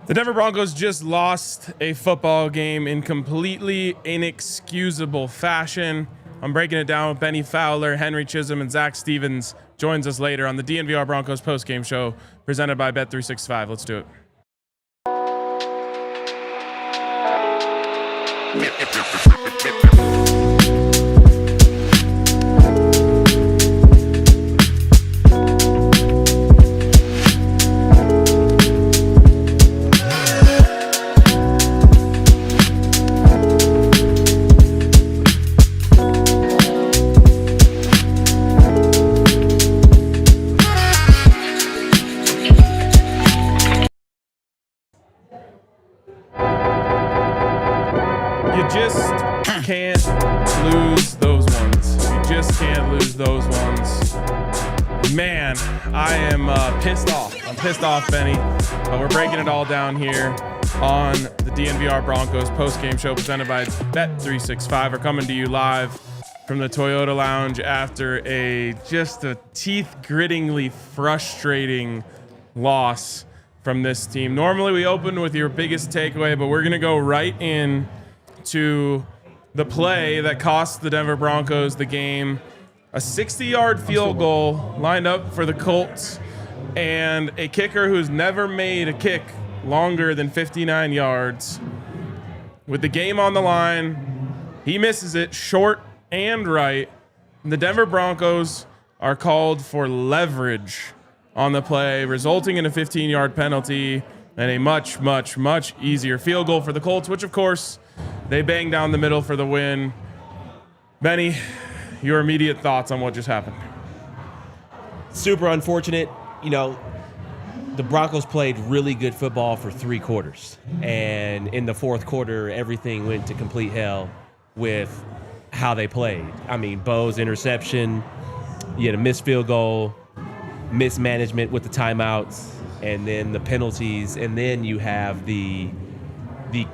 The Denver Broncos just lost a football game in completely inexcusable fashion. I'm breaking it down with Bennie Fowler, Henry Chisholm, and Zach Stevens joins us later on the DNVR Broncos postgame show presented by Bet365. Let's do it. Can't lose those ones. You just can't lose those ones. Man, I am pissed off. I'm pissed off, Benny. But we're breaking it all down here on the DNVR Broncos postgame show presented by Bet365. We're coming to you live from the Toyota Lounge after just a teeth-grittingly frustrating loss from this team. Normally we open with your biggest takeaway, but we're going to go right in to the play that cost the Denver Broncos the game. A 60-yard field goal lined up for the Colts, and a kicker who's never made a kick longer than 59 yards. With the game on the line, he misses it short and right. The Denver Broncos are called for leverage on the play, resulting in a 15-yard penalty and a much, much, much easier field goal for the Colts, which, of course, they bang down the middle for the win. Benny, your immediate thoughts on what just happened? Super unfortunate. You know, the Broncos played really good football for 3 quarters. And in the fourth quarter, everything went to complete hell with how they played. I mean, Bo's interception, you had a missed field goal, mismanagement with the timeouts, and then the penalties, and then you have the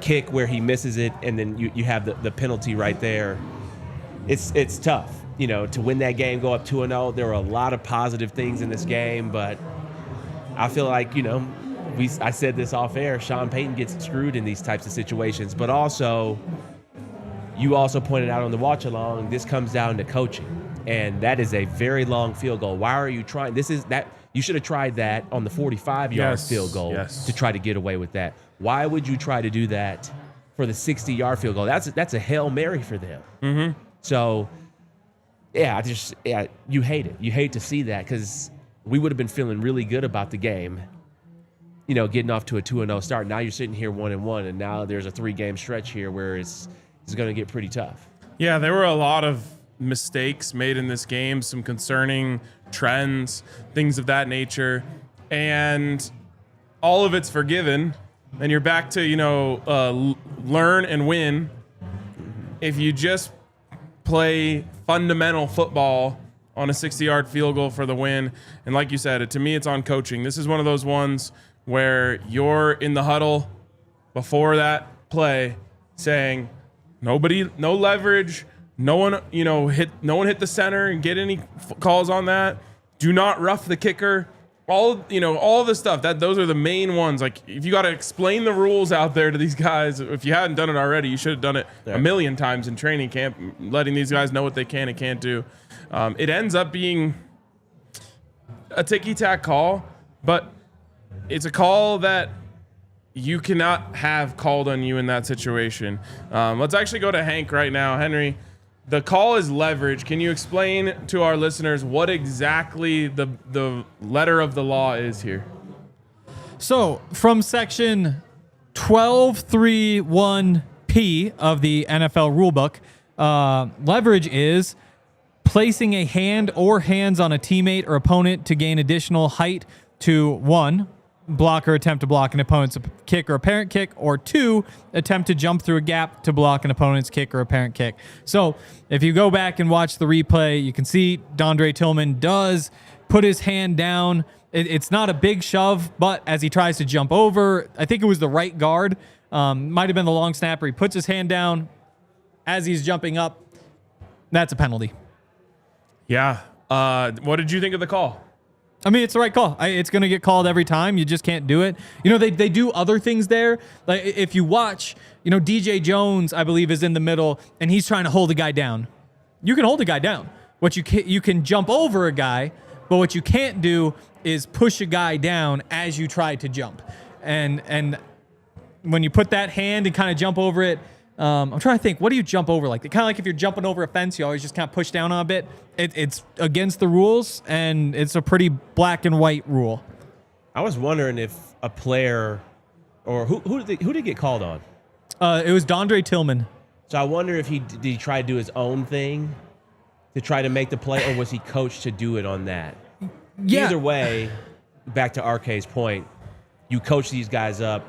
kick where he misses it, and then you have the penalty right there. It's tough, you know, to win that game, go up 2-0. There were a lot of positive things in this game, but I feel like, you know, I said this off air, Sean Payton gets screwed in these types of situations, but also you also pointed out on the watch along, this comes down to coaching, and that is a very long field goal. Why are you trying? You should have tried that on the 45-yard field goal to try to get away with that. Why would you try to do that for the 60-yard field goal? That's a Hail Mary for them. Mm-hmm. So, yeah, you hate it. You hate to see that because we would have been feeling really good about the game, you know, getting off to a 2-0 start. Now you're sitting here 1-1, and now there's a 3-game stretch here where it's going to get pretty tough. Yeah, there were a lot of mistakes made in this game, some concerning trends, things of that nature, and all of it's forgiven. And you're back to, you know, learn and win. If you just play fundamental football on a 60-yard field goal for the win, and like you said, to me, it's on coaching. This is one of those ones where you're in the huddle before that play saying, no leverage, no one hit the center and get any calls on that. Do not rough the kicker. All the stuff those are the main ones. Like, if you got to explain the rules out there to these guys, if you hadn't done it already, you should have done it a million times in training camp, letting these guys know what they can and can't do. It ends up being a ticky-tack call, but it's a call that you cannot have called on you in that situation. Let's actually go to Hank right now. Henry, the call is leverage. Can you explain to our listeners what exactly the letter of the law is here? So, from section 12.3.1p of the NFL rulebook, leverage is placing a hand or hands on a teammate or opponent to gain additional height to 1, block or attempt to block an opponent's kick or apparent kick, or 2, attempt to jump through a gap to block an opponent's kick or apparent kick. So if you go back and watch the replay, you can see Dondrea Tillman does put his hand down. It's not a big shove, but as he tries to jump over, I think it was the right guard, might have been the long snapper. He puts his hand down as he's jumping up. That's a penalty. Yeah. What did you think of the call? I mean, it's the right call. It's going to get called every time. You just can't do it. You know, they do other things there. Like if you watch, you know, DJ Jones, I believe, is in the middle, and he's trying to hold a guy down. You can hold a guy down. What you can jump over a guy, but what you can't do is push a guy down as you try to jump. And when you put that hand and kind of jump over it, I'm trying to think, what do you jump over like? Kind of like if you're jumping over a fence, you always just kind of push down on a bit. It's against the rules, and it's a pretty black and white rule. I was wondering if a player, or who did get called on? It was Dondrea Tillman. So I wonder if did he try to do his own thing to try to make the play, or was he coached to do it on that? Yeah. Either way, back to RK's point, you coach these guys up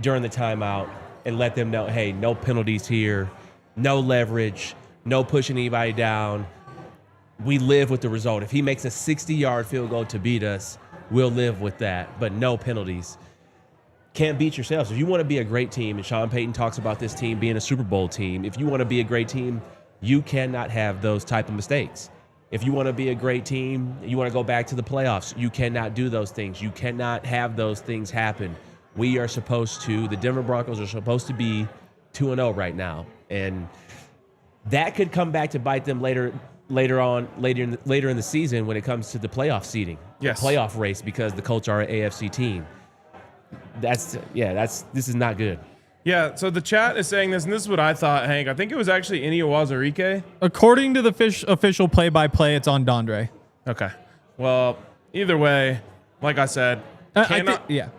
during the timeout and let them know, hey, no penalties here, no leverage, no pushing anybody down. We live with the result. If he makes a 60-yard field goal to beat us, we'll live with that, but no penalties. Can't beat yourselves. If you want to be a great team, and Sean Payton talks about this team being a Super Bowl team, if you want to be a great team, you cannot have those type of mistakes. If you want to be a great team, you want to go back to the playoffs, you cannot do those things. You cannot have those things happen. The Denver Broncos are supposed to be 2-0 right now. And that could come back to bite them later in the season when it comes to the playoff seeding, yes, the playoff race, because the Colts are an AFC team. This is not good. Yeah, so the chat is saying this, and this is what I thought, Hank. I think it was actually Iniuwazurike. According to the official play-by-play, it's on Dondrea. Okay. Well, either way, like I said, yeah.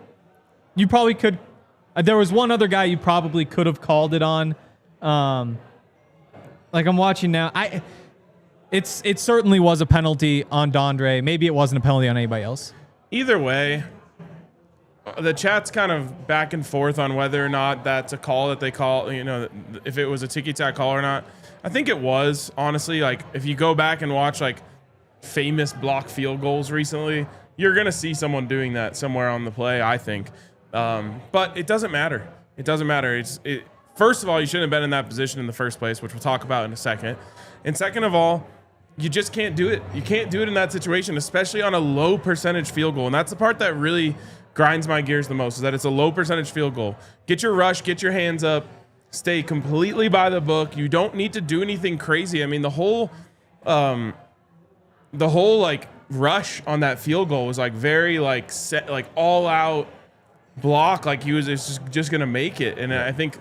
You probably could. There was one other guy you probably could have called it on. Like I'm watching now. It certainly was a penalty on Dondrea. Maybe it wasn't a penalty on anybody else. Either way, the chat's kind of back and forth on whether or not that's a call that they call, you know, if it was a ticky-tack call or not. I think it was, honestly. Like, if you go back and watch, like, famous block field goals recently, you're going to see someone doing that somewhere on the play, I think. But it doesn't matter. It doesn't matter. First of all, you shouldn't have been in that position in the first place, which we'll talk about in a second. And second of all, you just can't do it. You can't do it in that situation, especially on a low percentage field goal. And that's the part that really grinds my gears the most, is that it's a low percentage field goal. Get your rush, get your hands up, stay completely by the book. You don't need to do anything crazy. I mean, the whole like rush on that field goal was like very like set, like all out block, like he was just gonna make it. And I think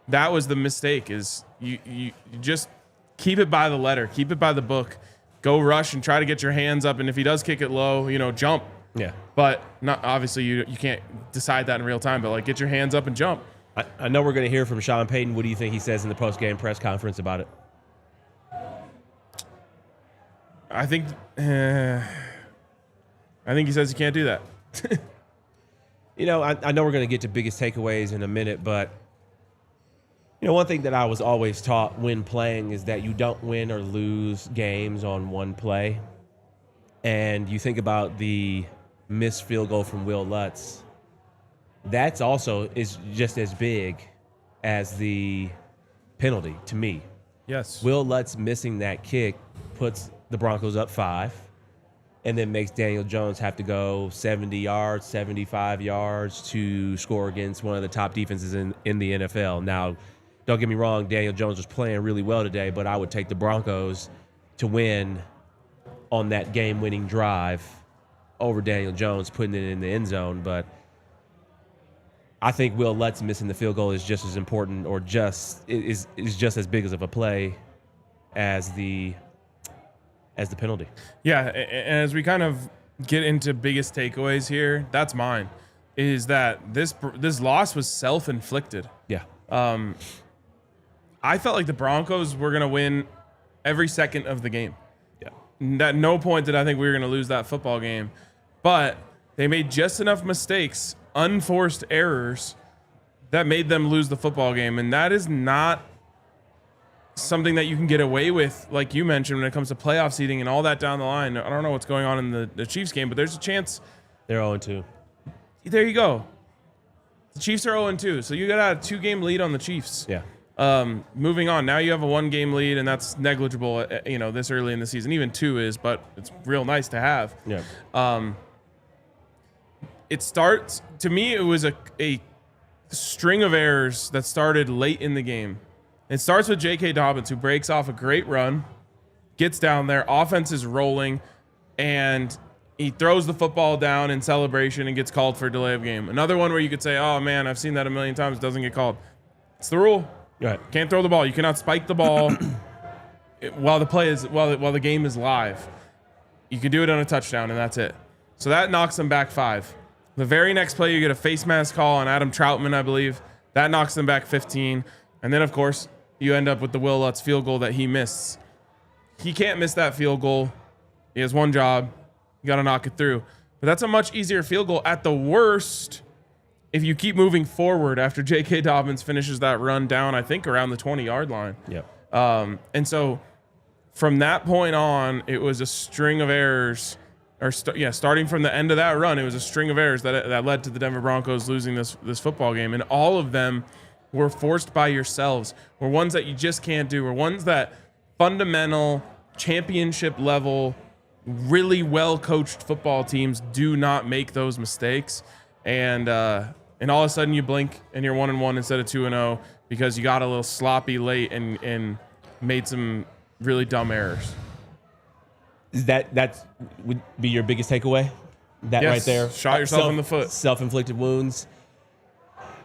that was the mistake, is you just keep it by the letter, keep it by the book, go rush and try to get your hands up. And if he does kick it low, you know, jump. Yeah. But not obviously you can't decide that in real time, but like get your hands up and jump. I know we're going to hear from Sean Payton. What do you think he says in the post-game press conference about it? I think he says he can't do that. You know, I know we're going to get to biggest takeaways in a minute, but you know, one thing that I was always taught when playing is that you don't win or lose games on one play. And you think about the missed field goal from Wil Lutz. That's also is just as big as the penalty to me. Yes. Wil Lutz missing that kick puts the Broncos up 5 and then makes Daniel Jones have to go 70 yards, 75 yards to score against one of the top defenses in the NFL. Now, don't get me wrong, Daniel Jones was playing really well today, but I would take the Broncos to win on that game-winning drive over Daniel Jones putting it in the end zone. But I think Wil Lutz missing the field goal is just as important, or is just as big of a play as the penalty. Yeah, and as we kind of get into biggest takeaways here, that's mine, is that this loss was self-inflicted. Yeah. I felt like the Broncos were going to win every second of the game. Yeah. At no point did I think we were going to lose that football game. But they made just enough mistakes, unforced errors, that made them lose the football game. And that is not something that you can get away with, like you mentioned, when it comes to playoff seeding and all that down the line. I don't know what's going on in the Chiefs game, but there's a chance. They're 0-2. There you go. The Chiefs are 0-2, so you got a 2-game lead on the Chiefs. Yeah. Moving on. Now you have a 1-game lead, and that's negligible, this early in the season. Even 2 is, but it's real nice to have. Yeah. It starts, to me, it was a string of errors that started late in the game. It starts with J.K. Dobbins, who breaks off a great run, gets down there, offense is rolling, and he throws the football down in celebration and gets called for a delay of game. Another one where you could say, oh, man, I've seen that a million times. It doesn't get called. It's the rule. Right. Can't throw the ball. You cannot spike the ball while the game is live. You can do it on a touchdown, and that's it. So that knocks them back 5. The very next play, you get a face mask call on Adam Troutman, I believe. That knocks them back 15. And then, of course, you end up with the Wil Lutz field goal that he missed. He can't miss that field goal. He has one job. You got to knock it through. But that's a much easier field goal at the worst if you keep moving forward after J.K. Dobbins finishes that run down, I think, around the 20-yard line. Yep. And so from that point on, it was a string of errors. Starting from the end of that run, it was a string of errors that led to the Denver Broncos losing this football game. And all of them were forced by yourselves, were ones that you just can't do, were ones that fundamental, championship level, really well-coached football teams do not make those mistakes. And all of a sudden you blink and you're 1-1 instead of 2-0 because you got a little sloppy late and made some really dumb errors. That would be your biggest takeaway? That yes, right there? Shot yourself in the foot. Self-inflicted wounds.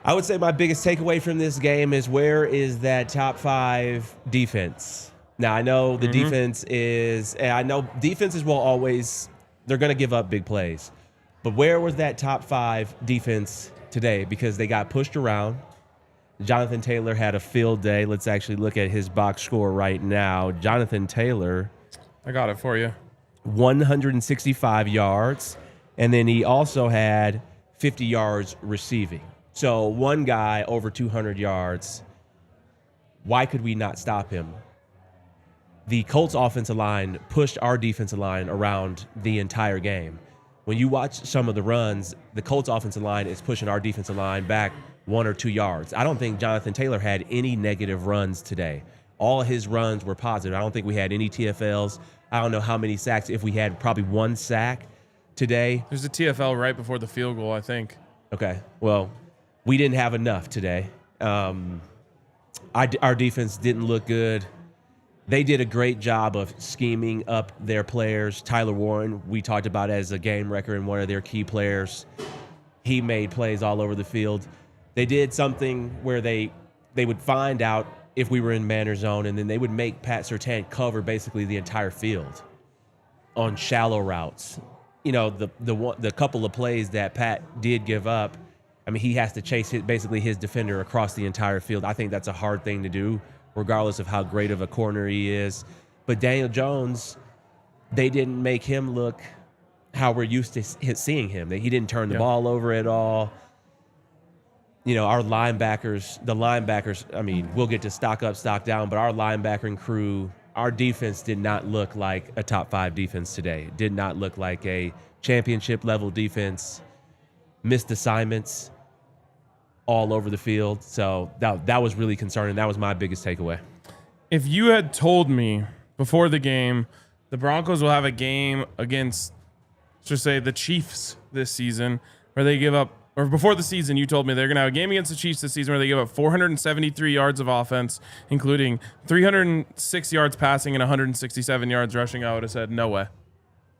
I would say my biggest takeaway from this game is where is that top 5 defense? Now, I know the defense is, and I know defenses will always, they're going to give up big plays. But where was that top 5 defense today? Because they got pushed around. Jonathan Taylor had a field day. Let's actually look at his box score right now. Jonathan Taylor, I got it for you. 165 yards. And then he also had 50 yards receiving. So one guy over 200 yards. Why could we not stop him? The Colts offensive line pushed our defensive line around the entire game. When you watch some of the runs, the Colts offensive line is pushing our defensive line back 1 or 2 yards. I don't think Jonathan Taylor had any negative runs today. All his runs were positive. I don't think we had any TFLs. I don't know how many sacks. If we had probably 1 sack today. There's a TFL right before the field goal, I think. Okay. Well, we didn't have enough today. Our defense didn't look good. They did a great job of scheming up their players. Tyler Warren, we talked about as a game wrecker and one of their key players. He made plays all over the field. They did something where they would find out if we were in man or zone, and then they would make Pat Surtain cover basically the entire field on shallow routes. You know, the couple of plays that Pat did give up, I mean, he has to chase basically his defender across the entire field. I think that's a hard thing to do, regardless of how great of a corner he is. But Daniel Jones, they didn't make him look how we're used to seeing him. He didn't turn the ball over at all. You know, our linebackers, I mean, we'll get to stock up, stock down, but our linebacking crew, our defense did not look like a top 5 defense today. It did not look like a championship level defense. Missed assignments all over the field. So that was really concerning. That was my biggest takeaway. If you had told me before the game, the Broncos will have a game against, let's just say, the Chiefs this season, where they give up, or before the season, you told me they're going to have a game against the Chiefs this season where they give up 473 yards of offense, including 306 yards passing and 167 yards rushing, I would have said, no way.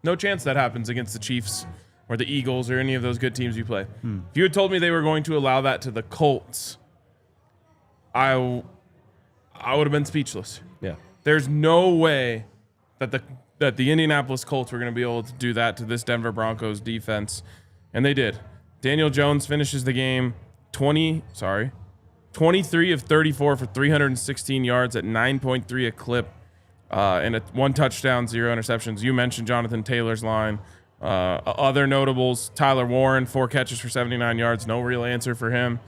No chance that happens against the Chiefs or the Eagles or any of those good teams you play. If you had told me they were going to allow that to the Colts, I would have been speechless. Yeah. There's no way that the Indianapolis Colts were going to be able to do that to this Denver Broncos defense, and they did. Daniel Jones finishes the game 23 of 34 for 316 yards at 9.3 a clip, and 1 touchdown, 0 interceptions. You mentioned Jonathan Taylor's line. Other notables, Tyler Warren, 4 catches for 79 yards. No real answer for him.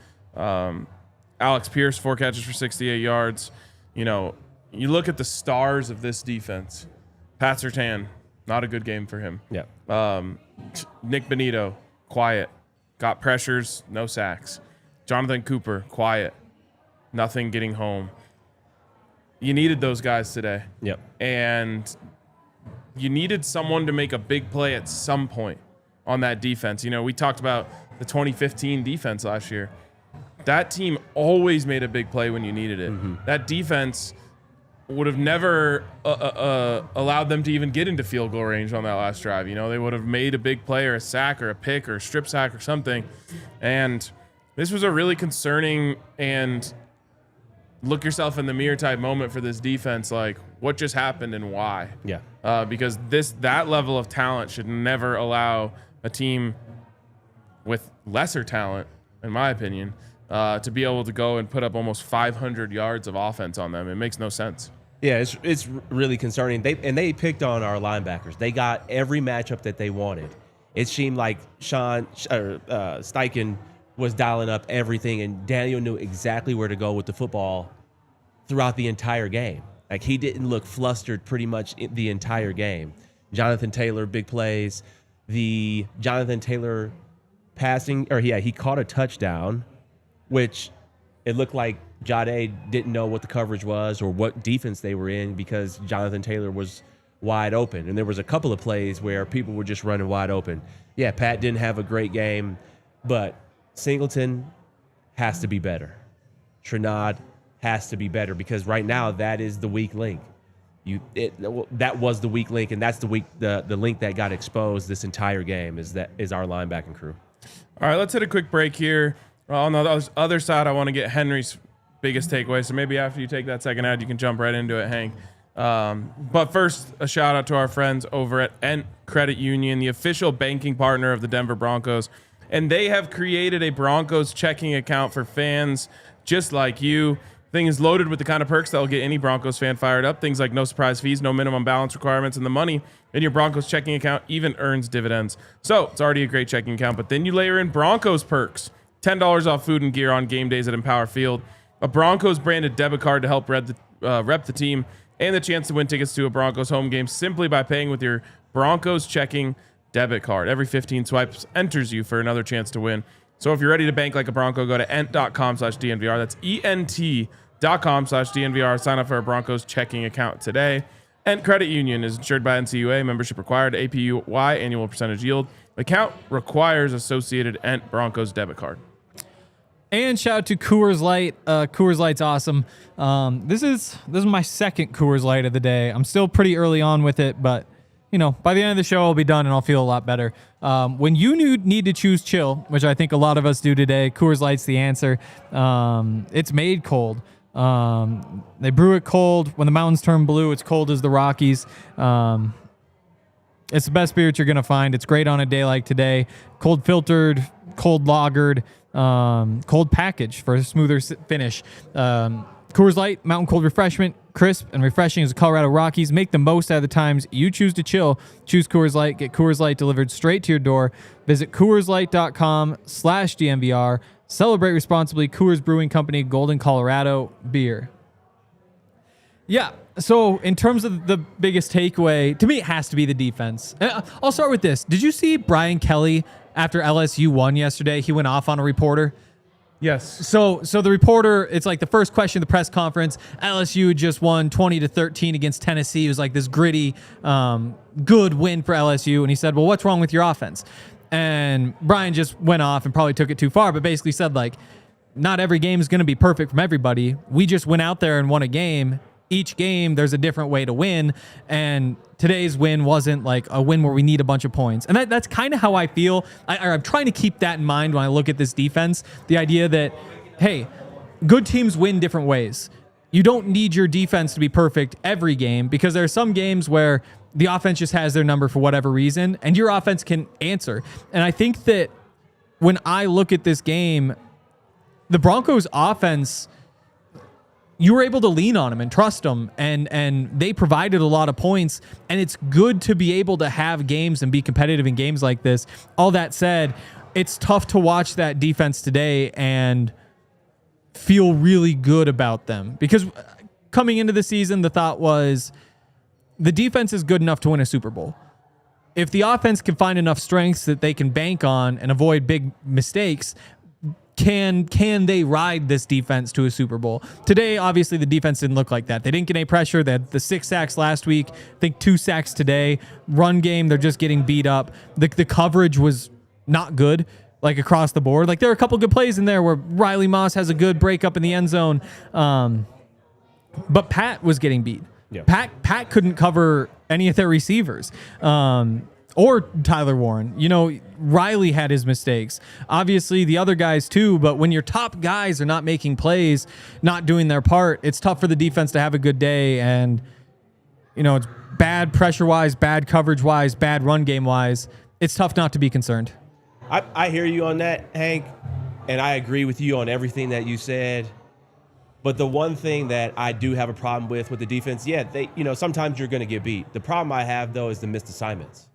Alex Pierce, 4 catches for 68 yards. You know, you look at the stars of this defense. Pat Surtain, not a good game for him. Yeah. Nick Benito, quiet. Got pressures, no sacks. Jonathan Cooper, quiet. nothing getting home. You needed those guys today. Yep. And you needed someone to make a big play at some point on that defense. You know, we talked about the 2015 defense last year. That team always made a big play when you needed it. Mm-hmm. That defense would have never allowed them to even get into field goal range on that last drive. You know, they would have made a big play or a sack or a pick or a strip sack or something. And this was a really concerning and look yourself in the mirror type moment for this defense. Like, what just happened and why? Yeah. Because that level of talent should never allow a team with lesser talent, in my opinion, to be able to go and put up almost 500 yards of offense on them. It makes no sense. Yeah, it's really concerning. They picked on our linebackers. They got every matchup that they wanted. It seemed like Steichen was dialing up everything, and Daniel knew exactly where to go with the football throughout the entire game. Like, he didn't look flustered pretty much the entire game. Jonathan Taylor, big plays. The Jonathan Taylor passing, he caught a touchdown, which it looked like Jade didn't know what the coverage was or what defense they were in because Jonathan Taylor was wide open. And there was a couple of plays where people were just running wide open. Yeah, Pat didn't have a great game, but Singleton has to be better. Trinad has to be better because right now that is the weak link. That was the weak link, and that's the link that got exposed this entire game is our linebacking crew. All right, let's hit a quick break here. On the other side, I want to get Henry's biggest takeaway. So maybe after you take that second ad, you can jump right into it, Hank. But first, a shout out to our friends over at Ent Credit Union, the official banking partner of the Denver Broncos. And they have created a Broncos checking account for fans just like you. Thing is loaded with the kind of perks that will get any Broncos fan fired up. Things like no surprise fees, no minimum balance requirements, and the money in your Broncos checking account even earns dividends. So it's already a great checking account, but then you layer in Broncos perks. $10 off food and gear on game days at Empower Field, a Broncos branded debit card to help rep the team, and the chance to win tickets to a Broncos home game simply by paying with your Broncos checking debit card. Every 15 swipes enters you for another chance to win. So if you're ready to bank like a Bronco, go to ent.com/DNVR. That's ENT.com/DNVR. Sign up for a Broncos checking account today. Ent Credit Union is insured by NCUA. Membership required. APY, annual percentage yield. Account requires associated Ent Broncos debit card. And shout out to Coors Light. Coors Light's awesome. This is my second Coors Light of the day. I'm still pretty early on with it, but you know, by the end of the show, I'll be done and I'll feel a lot better. When you need to choose chill, which I think a lot of us do today, Coors Light's the answer. It's made cold. They brew it cold. When the mountains turn blue, it's cold as the Rockies. It's the best beer you're going to find. It's great on a day like today. Cold filtered, cold lagered, cold packaged for a smoother finish. Coors Light, mountain cold refreshment, crisp and refreshing as the Colorado Rockies. Make the most out of the times you choose to chill. Choose Coors Light. Get Coors Light delivered straight to your door. Visit CoorsLight.com/DNVR. Celebrate responsibly. Coors Brewing Company, Golden, Colorado beer. Yeah. So in terms of the biggest takeaway, to me, it has to be the defense. I'll start with this. Did you see Brian Kelly after LSU won yesterday? He went off on a reporter. Yes. So the reporter, it's like the first question of the press conference. LSU just won 20-13 against Tennessee. It was like this gritty, good win for LSU. And he said, well, what's wrong with your offense? And Brian just went off and probably took it too far, but basically said, like, not every game is going to be perfect from everybody. We just went out there and won a game. Each game, there's a different way to win. And today's win wasn't like a win where we need a bunch of points. And that's kind of how I feel. I'm trying to keep that in mind when I look at this defense. The idea that, hey, good teams win different ways. You don't need your defense to be perfect every game because there are some games where the offense just has their number for whatever reason, and your offense can answer. And I think that when I look at this game, the Broncos offense, you were able to lean on them and trust them, and they provided a lot of points, and it's good to be able to have games and be competitive in games like this. All that said, it's tough to watch that defense today and feel really good about them because coming into the season, the thought was the defense is good enough to win a Super Bowl. If the offense can find enough strengths that they can bank on and avoid big mistakes, can they ride this defense to a Super Bowl? Today, obviously, the defense didn't look like that. They didn't get any pressure. They had the 6 sacks last week. I think 2 sacks today. Run game, they're just getting beat up. The coverage was not good, like across the board. Like there are a couple good plays in there where Riley Moss has a good breakup in the end zone. But Pat was getting beat. Yeah. Pat couldn't cover any of their receivers. Or Tyler Warren. You know, Riley had his mistakes. Obviously, the other guys too, but when your top guys are not making plays, not doing their part, it's tough for the defense to have a good day. And, you know, it's bad pressure-wise, bad coverage-wise, bad run game-wise. It's tough not to be concerned. I hear you on that, Hank, and I agree with you on everything that you said. But the one thing that I do have a problem with the defense, sometimes you're going to get beat. The problem I have, though, is the missed assignments.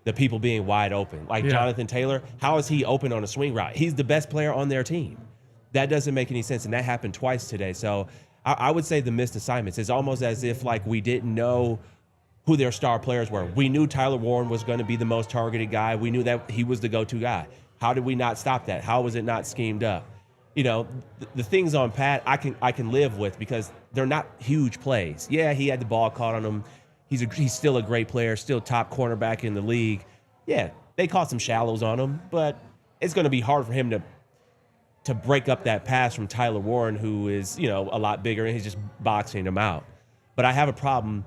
The people being wide open. Like Jonathan Taylor, how is he open on a swing route? He's the best player on their team. That doesn't make any sense, and that happened twice today. So I would say the missed assignments. It's almost as if like we didn't know who their star players were. We knew Tyler Warren was going to be the most targeted guy. We knew that he was the go-to guy. How did we not stop that? How was it not schemed up? You know, the things on Pat I can live with because they're not huge plays. Yeah, he had the ball caught on him. He's still a great player, still top cornerback in the league. Yeah, they caught some shallows on him, but it's going to be hard for him to break up that pass from Tyler Warren, who is, a lot bigger, and he's just boxing him out. But I have a problem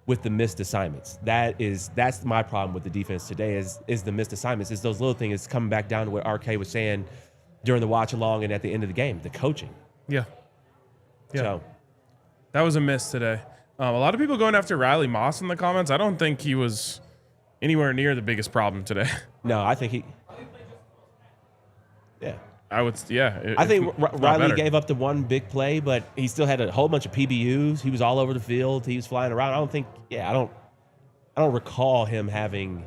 with the missed assignments. That's my problem with the defense today is the missed assignments. It's those little things coming back down to what RK was saying during the watch along and at the end of the game, the coaching. Yeah. So that was a miss today. A lot of people going after Riley Moss in the comments. I don't think he was anywhere near the biggest problem today. No, I think he. Yeah. I think Riley gave up the one big play, but he still had a whole bunch of PBUs. He was all over the field. He was flying around. I don't recall him having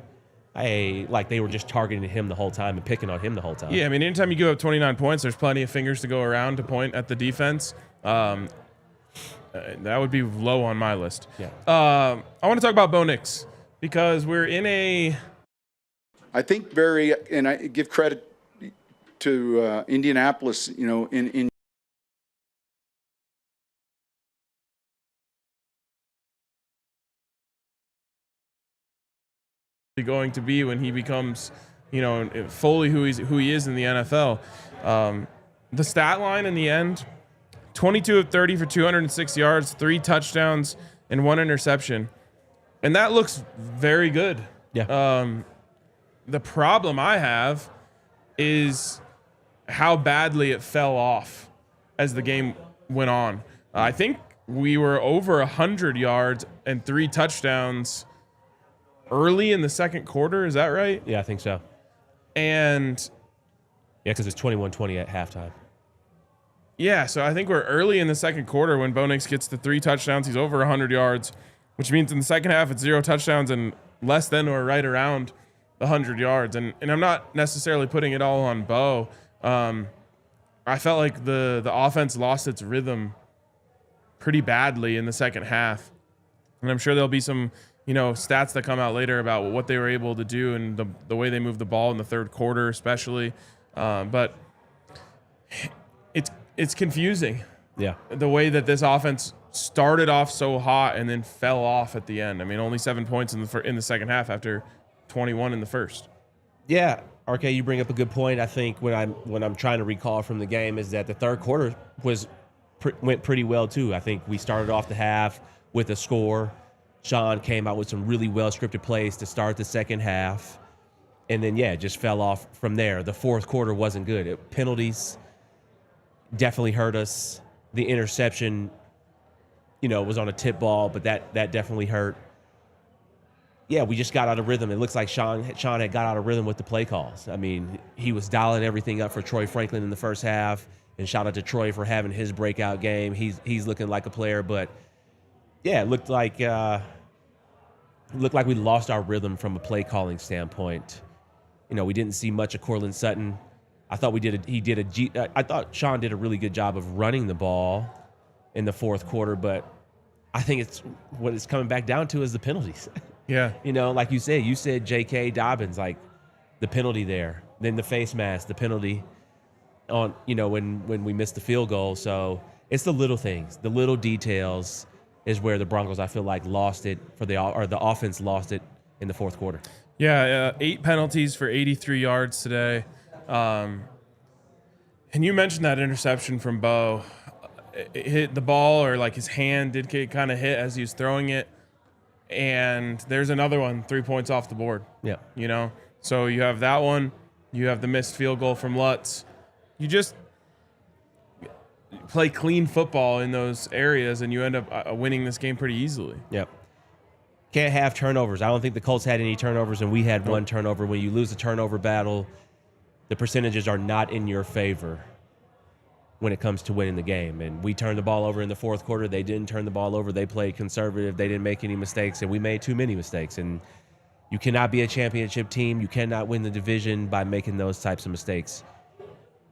like they were just targeting him the whole time and picking on him the whole time. Yeah, I mean, anytime you give up 29 points, there's plenty of fingers to go around to point at the defense. That would be low on my list. Yeah. I want to talk about Bo Nix because we're in a. I think and I give credit to Indianapolis, in going to be when he becomes, fully who he is in the NFL. The stat line in the end. 22 of 30 for 206 yards, 3 touchdowns, and 1 interception. And that looks very good. Yeah. The problem I have is how badly it fell off as the game went on. I think we were over 100 yards and 3 touchdowns early in the second quarter. Is that right? Yeah, I think so. And yeah, because it's 21-20 at halftime. Yeah, so I think we're early in the second quarter when Bo Nix gets the 3 touchdowns. He's over 100 yards, which means in the second half it's 0 touchdowns and less than or right around 100 yards. And I'm not necessarily putting it all on Bo. I felt like the offense lost its rhythm pretty badly in the second half. And I'm sure there'll be some, stats that come out later about what they were able to do and the way they moved the ball in the third quarter especially. But it's confusing. Yeah. The way that this offense started off so hot and then fell off at the end. I mean, only 7 points in the second half after 21 in the first. Yeah, RK, you bring up a good point. I think when I'm trying to recall from the game is that the third quarter went pretty well too. I think we started off the half with a score. Sean came out with some really well scripted plays to start the second half, and then it just fell off from there. The fourth quarter wasn't good. Penalties definitely hurt us. The interception, was on a tip ball, but that definitely hurt. Yeah, we just got out of rhythm. It looks like Sean had got out of rhythm with the play calls. I mean, he was dialing everything up for Troy Franklin in the first half, and shout out to Troy for having his breakout game. He's looking like a player, but yeah, it looked like we lost our rhythm from a play calling standpoint. We didn't see much of Courtland Sutton. I thought I thought Sean did a really good job of running the ball in the fourth quarter, but I think what it's coming back down to is the penalties. Yeah. Like you said J.K. Dobbins, like the penalty there, then the face mask, the penalty. on, when we missed the field goal. So it's the little things, the little details is where the Broncos, I feel like, lost it the offense lost it in the fourth quarter. Yeah, 8 penalties for 83 yards today. And you mentioned that interception from Bo. It hit the ball, or like his hand did kind of hit as he was throwing it. And there's another one, 3 points off the board. Yeah. So you have that one. You have the missed field goal from Lutz. You just play clean football in those areas, and you end up winning this game pretty easily. Yep. Can't have turnovers. I don't think the Colts had any turnovers, and we had one turnover. When you lose the turnover battle, the percentages are not in your favor when it comes to winning the game. And we turned the ball over in the fourth quarter. They didn't turn the ball over. They played conservative. They didn't make any mistakes, and we made too many mistakes. And you cannot be a championship team. You cannot win the division by making those types of mistakes.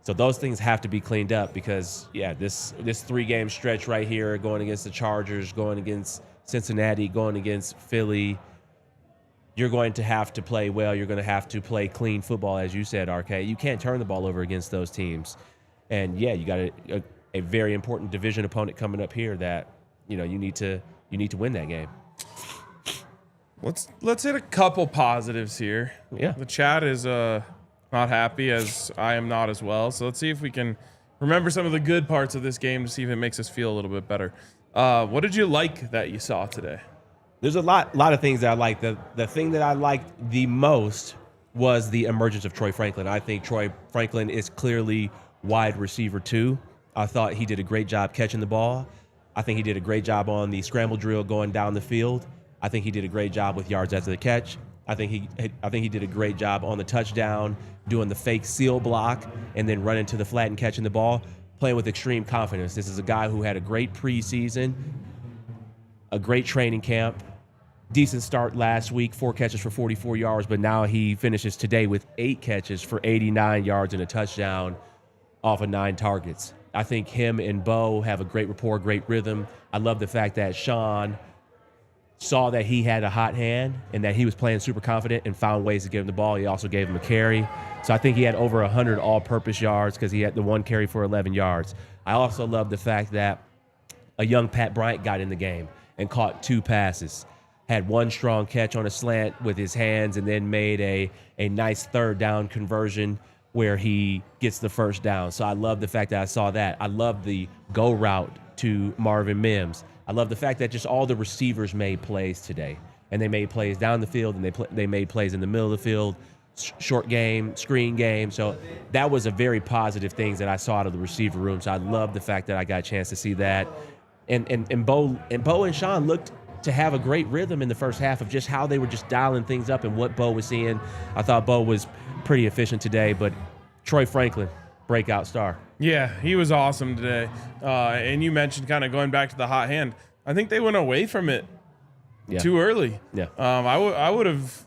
So those things have to be cleaned up because, this 3-game stretch right here, going against the Chargers, going against Cincinnati, going against Philly, you're going to have to play well. You're going to have to play clean football, as you said, RK. You can't turn the ball over against those teams. And, you got a very important division opponent coming up here that, you need to win that game. Let's hit a couple positives here. Yeah. The chat is not happy, as I am not as well. So let's see if we can remember some of the good parts of this game to see if it makes us feel a little bit better. What did you like that you saw today? There's a lot of things that I like. The thing that I liked the most was the emergence of Troy Franklin. I think Troy Franklin is clearly wide receiver 2. I thought he did a great job catching the ball. I think he did a great job on the scramble drill going down the field. I think he did a great job with yards after the catch. I think he did a great job on the touchdown, doing the fake seal block and then running to the flat and catching the ball, playing with extreme confidence. This is a guy who had a great preseason, a great training camp, decent start last week, 4 catches for 44 yards, but now he finishes today with 8 catches for 89 yards and a touchdown off of 9 targets. I think him and Bo have a great rapport, great rhythm. I love the fact that Sean saw that he had a hot hand and that he was playing super confident and found ways to give him the ball. He also gave him a carry. So I think he had over 100 all-purpose yards because he had the 1 carry for 11 yards. I also love the fact that a young Pat Bryant got in the game and caught 2 passes, had 1 strong catch on a slant with his hands, and then made a nice 3rd down conversion where he gets the 1st down. So I love the fact that I saw that. I love the go route to Marvin Mims. I love the fact that just all the receivers made plays today, and they made plays down the field, and they made plays in the middle of the field, short game, screen game. So that was a very positive things that I saw out of the receiver room. So I love the fact that I got a chance to see that. And Bo and Sean looked to have a great rhythm in the first half of just how they were just dialing things up and what Bo was seeing. I thought Bo was pretty efficient today, but Troy Franklin, breakout star. Yeah, he was awesome today. And you mentioned kind of going back to the hot hand. I think they went away from it too early. Yeah. I would have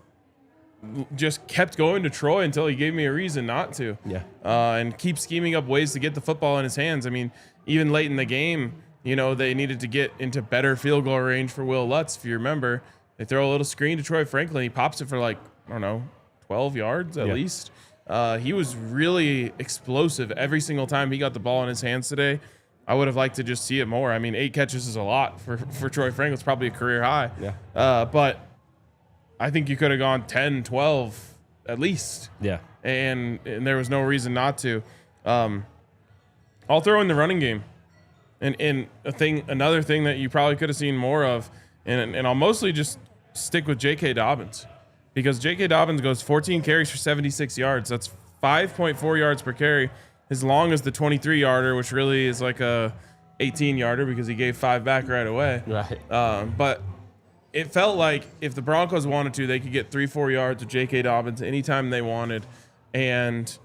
just kept going to Troy until he gave me a reason not to. Yeah. And keep scheming up ways to get the football in his hands. I mean, even late in the game, they needed to get into better field goal range for Wil Lutz. If you remember, they throw a little screen to Troy Franklin. He pops it for 12 yards at least. He was really explosive every single time he got the ball in his hands today. I would have liked to just see it more. I mean, 8 catches is a lot for Troy Franklin. It's probably a career high. Yeah. But I think you could have gone 10, 12 at least. Yeah. And there was no reason not to. I'll throw in the running game. And another thing that you probably could have seen more of, and I'll mostly just stick with J.K. Dobbins, because J.K. Dobbins goes 14 carries for 76 yards. That's 5.4 yards per carry, as long as the 23-yarder, which really is like a 18-yarder because he gave 5 back right away. Right. But it felt like if the Broncos wanted to, they could get 3-4 yards with J.K. Dobbins anytime they wanted. And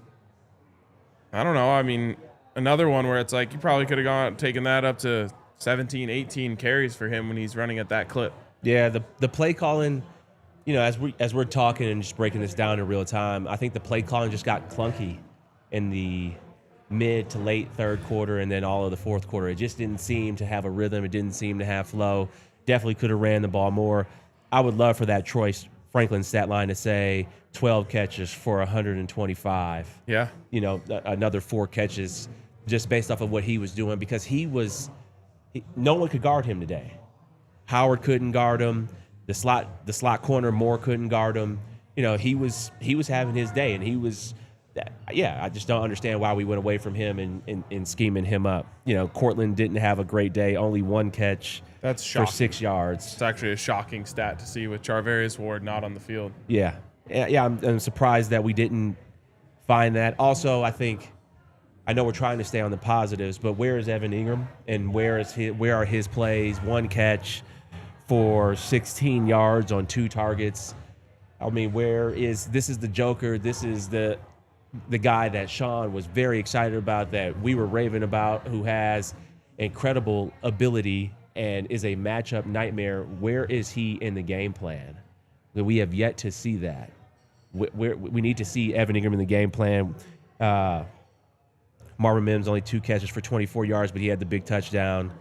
I don't know. I mean, another one where it's like you probably could have taken that up to 17, 18 carries for him when he's running at that clip. Yeah, the play calling, as we're talking and just breaking this down in real time, I think the play calling just got clunky in the mid to late third quarter and then all of the fourth quarter. It just didn't seem to have a rhythm. It didn't seem to have flow. Definitely could have ran the ball more. I would love for that Troy Franklin's stat line to say 12 catches for 125. Yeah. You know, another 4 catches just based off of what he was doing, because no one could guard him today. Howard couldn't guard him. The slot corner, Moore couldn't guard him. You know, he was having his day, and I just don't understand why we went away from him and scheming him up. You know, Cortland didn't have a great day, only 1 catch. That's for shocking. 6 yards. It's actually a shocking stat to see with Charvarius Ward not on the field. Yeah. I'm surprised that we didn't find that. Also, I know we're trying to stay on the positives, but where is Evan Ingram, and where are his plays? 1 catch for 16 yards on 2 targets. I mean, this is the Joker. This is the guy that Sean was very excited about, that we were raving about, who has incredible ability and is a matchup nightmare. Where is he in the game plan? We have yet to see that. We need to see Evan Ingram in the game plan. Marvin Mims only 2 catches for 24 yards, but he had the big touchdown.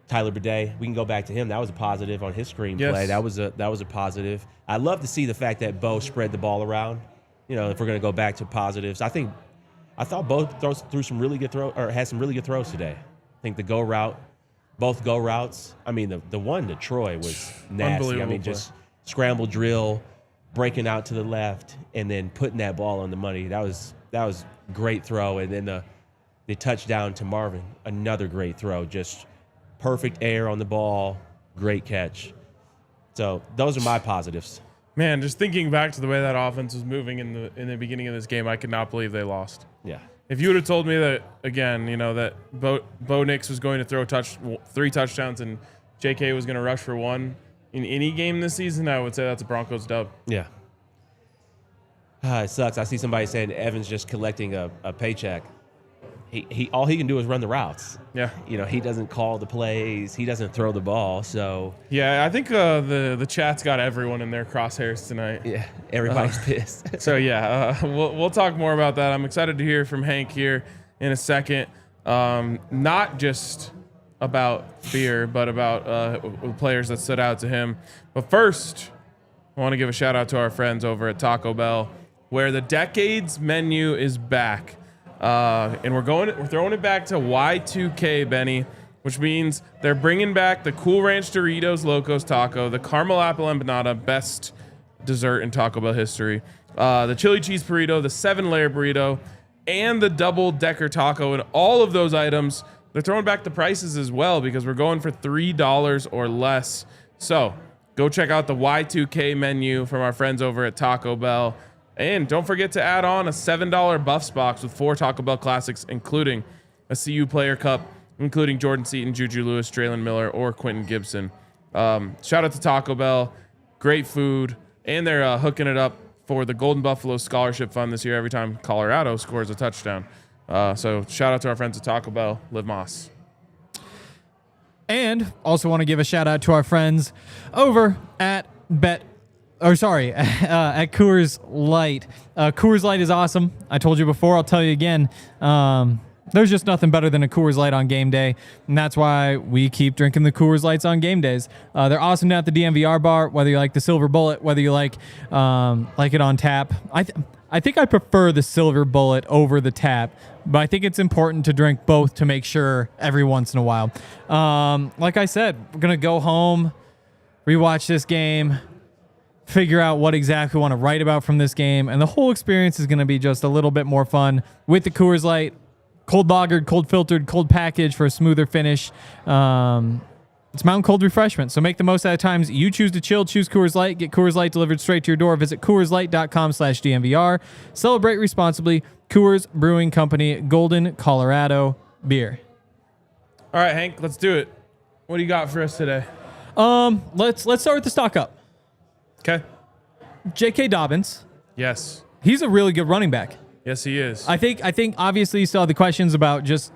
Tyler Bidet, we can go back to him. That was a positive on his screenplay. Yes. That was a positive. I love to see the fact that Bo spread the ball around. You know, if we're going to go back to positives, I thought Bo threw some really good had some really good throws today. I think both go routes. I mean, the one to Troy was nasty. I mean, just scramble drill, breaking out to the left, and then putting that ball on the money. That was great throw. And then the touchdown to Marvin, another great throw. Just perfect air on the ball, great catch. So those are my positives. Man, just thinking back to the way that offense was moving in the beginning of this game, I could not believe they lost. Yeah. If you would have told me that, again, you know, that Bo Nix was going to throw 3 touchdowns and JK was going to rush for 1 in any game this season, I would say that's a Broncos dub. Yeah. It sucks. I see somebody saying Evan's just collecting a paycheck. He all he can do is run the routes. Yeah. You know, he doesn't call the plays. He doesn't throw the ball. So yeah, I think the chat's got everyone in their crosshairs tonight. yeah, everybody's pissed. So yeah, we'll talk more about that. I'm excited to hear from Hank here in a second. Not just about fear, but about players that stood out to him. But first, I want to give a shout out to our friends over at Taco Bell, where the Decades menu is back. And we're throwing it back to Y2K, Benny, which means they're bringing back the Cool Ranch Doritos Locos Taco, the Caramel Apple Empanada, best dessert in Taco Bell history, the Chili Cheese Burrito, the 7-layer burrito, and the Double Decker Taco. And all of those items, they're throwing back the prices as well, because we're going for $3 or less. So go check out the Y2K menu from our friends over at Taco Bell. And don't forget to add on a $7 Buffs box with 4 Taco Bell classics, including a CU Player Cup, including Jordan Seaton, Juju Lewis, Traylon Miller, or Quentin Gibson. Shout out to Taco Bell. Great food. And they're hooking it up for the Golden Buffalo Scholarship Fund this year every time Colorado scores a touchdown. So shout out to our friends at Taco Bell. Liv Moss. And also want to give a shout out to our friends over at at Coors Light. Coors Light is awesome. I told you before, I'll tell you again. There's just nothing better than a Coors Light on game day, and that's why we keep drinking the Coors Lights on game days. They're awesome down at the DNVR bar, whether you like the Silver Bullet, whether you like it on tap. I think I prefer the Silver Bullet over the tap, but I think it's important to drink both to make sure every once in a while. Like I said, we're going to go home, rewatch this game, figure out what exactly we want to write about from this game, and the whole experience is going to be just a little bit more fun with the Coors Light. Cold lagered, cold filtered, cold packaged for a smoother finish. It's mountain cold refreshment, so make the most out of times you choose to chill. Choose Coors Light. Get Coors Light delivered straight to your door. Visit CoorsLight.com/DNVR. Celebrate responsibly. Coors Brewing Company, Golden, Colorado beer. All right, Hank, let's do it. What do you got for us today? Let's start with the stock up. Okay. J.K. Dobbins. Yes. He's a really good running back. Yes, he is. I think obviously you still have the questions about just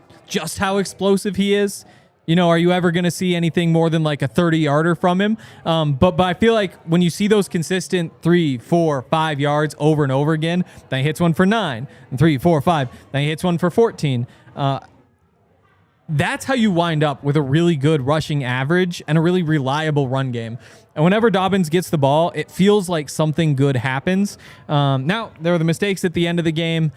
how explosive he is. You know, are you ever going to see anything more than like a 30-yarder from him? But I feel like when you see those consistent 3, 4, 5 yards over and over again, then he hits one for 9, and 3, 4, 5, then he hits one for 14. that's how you wind up with a really good rushing average and a really reliable run game. And whenever Dobbins gets the ball, it feels like something good happens. Now, there were the mistakes at the end of the game.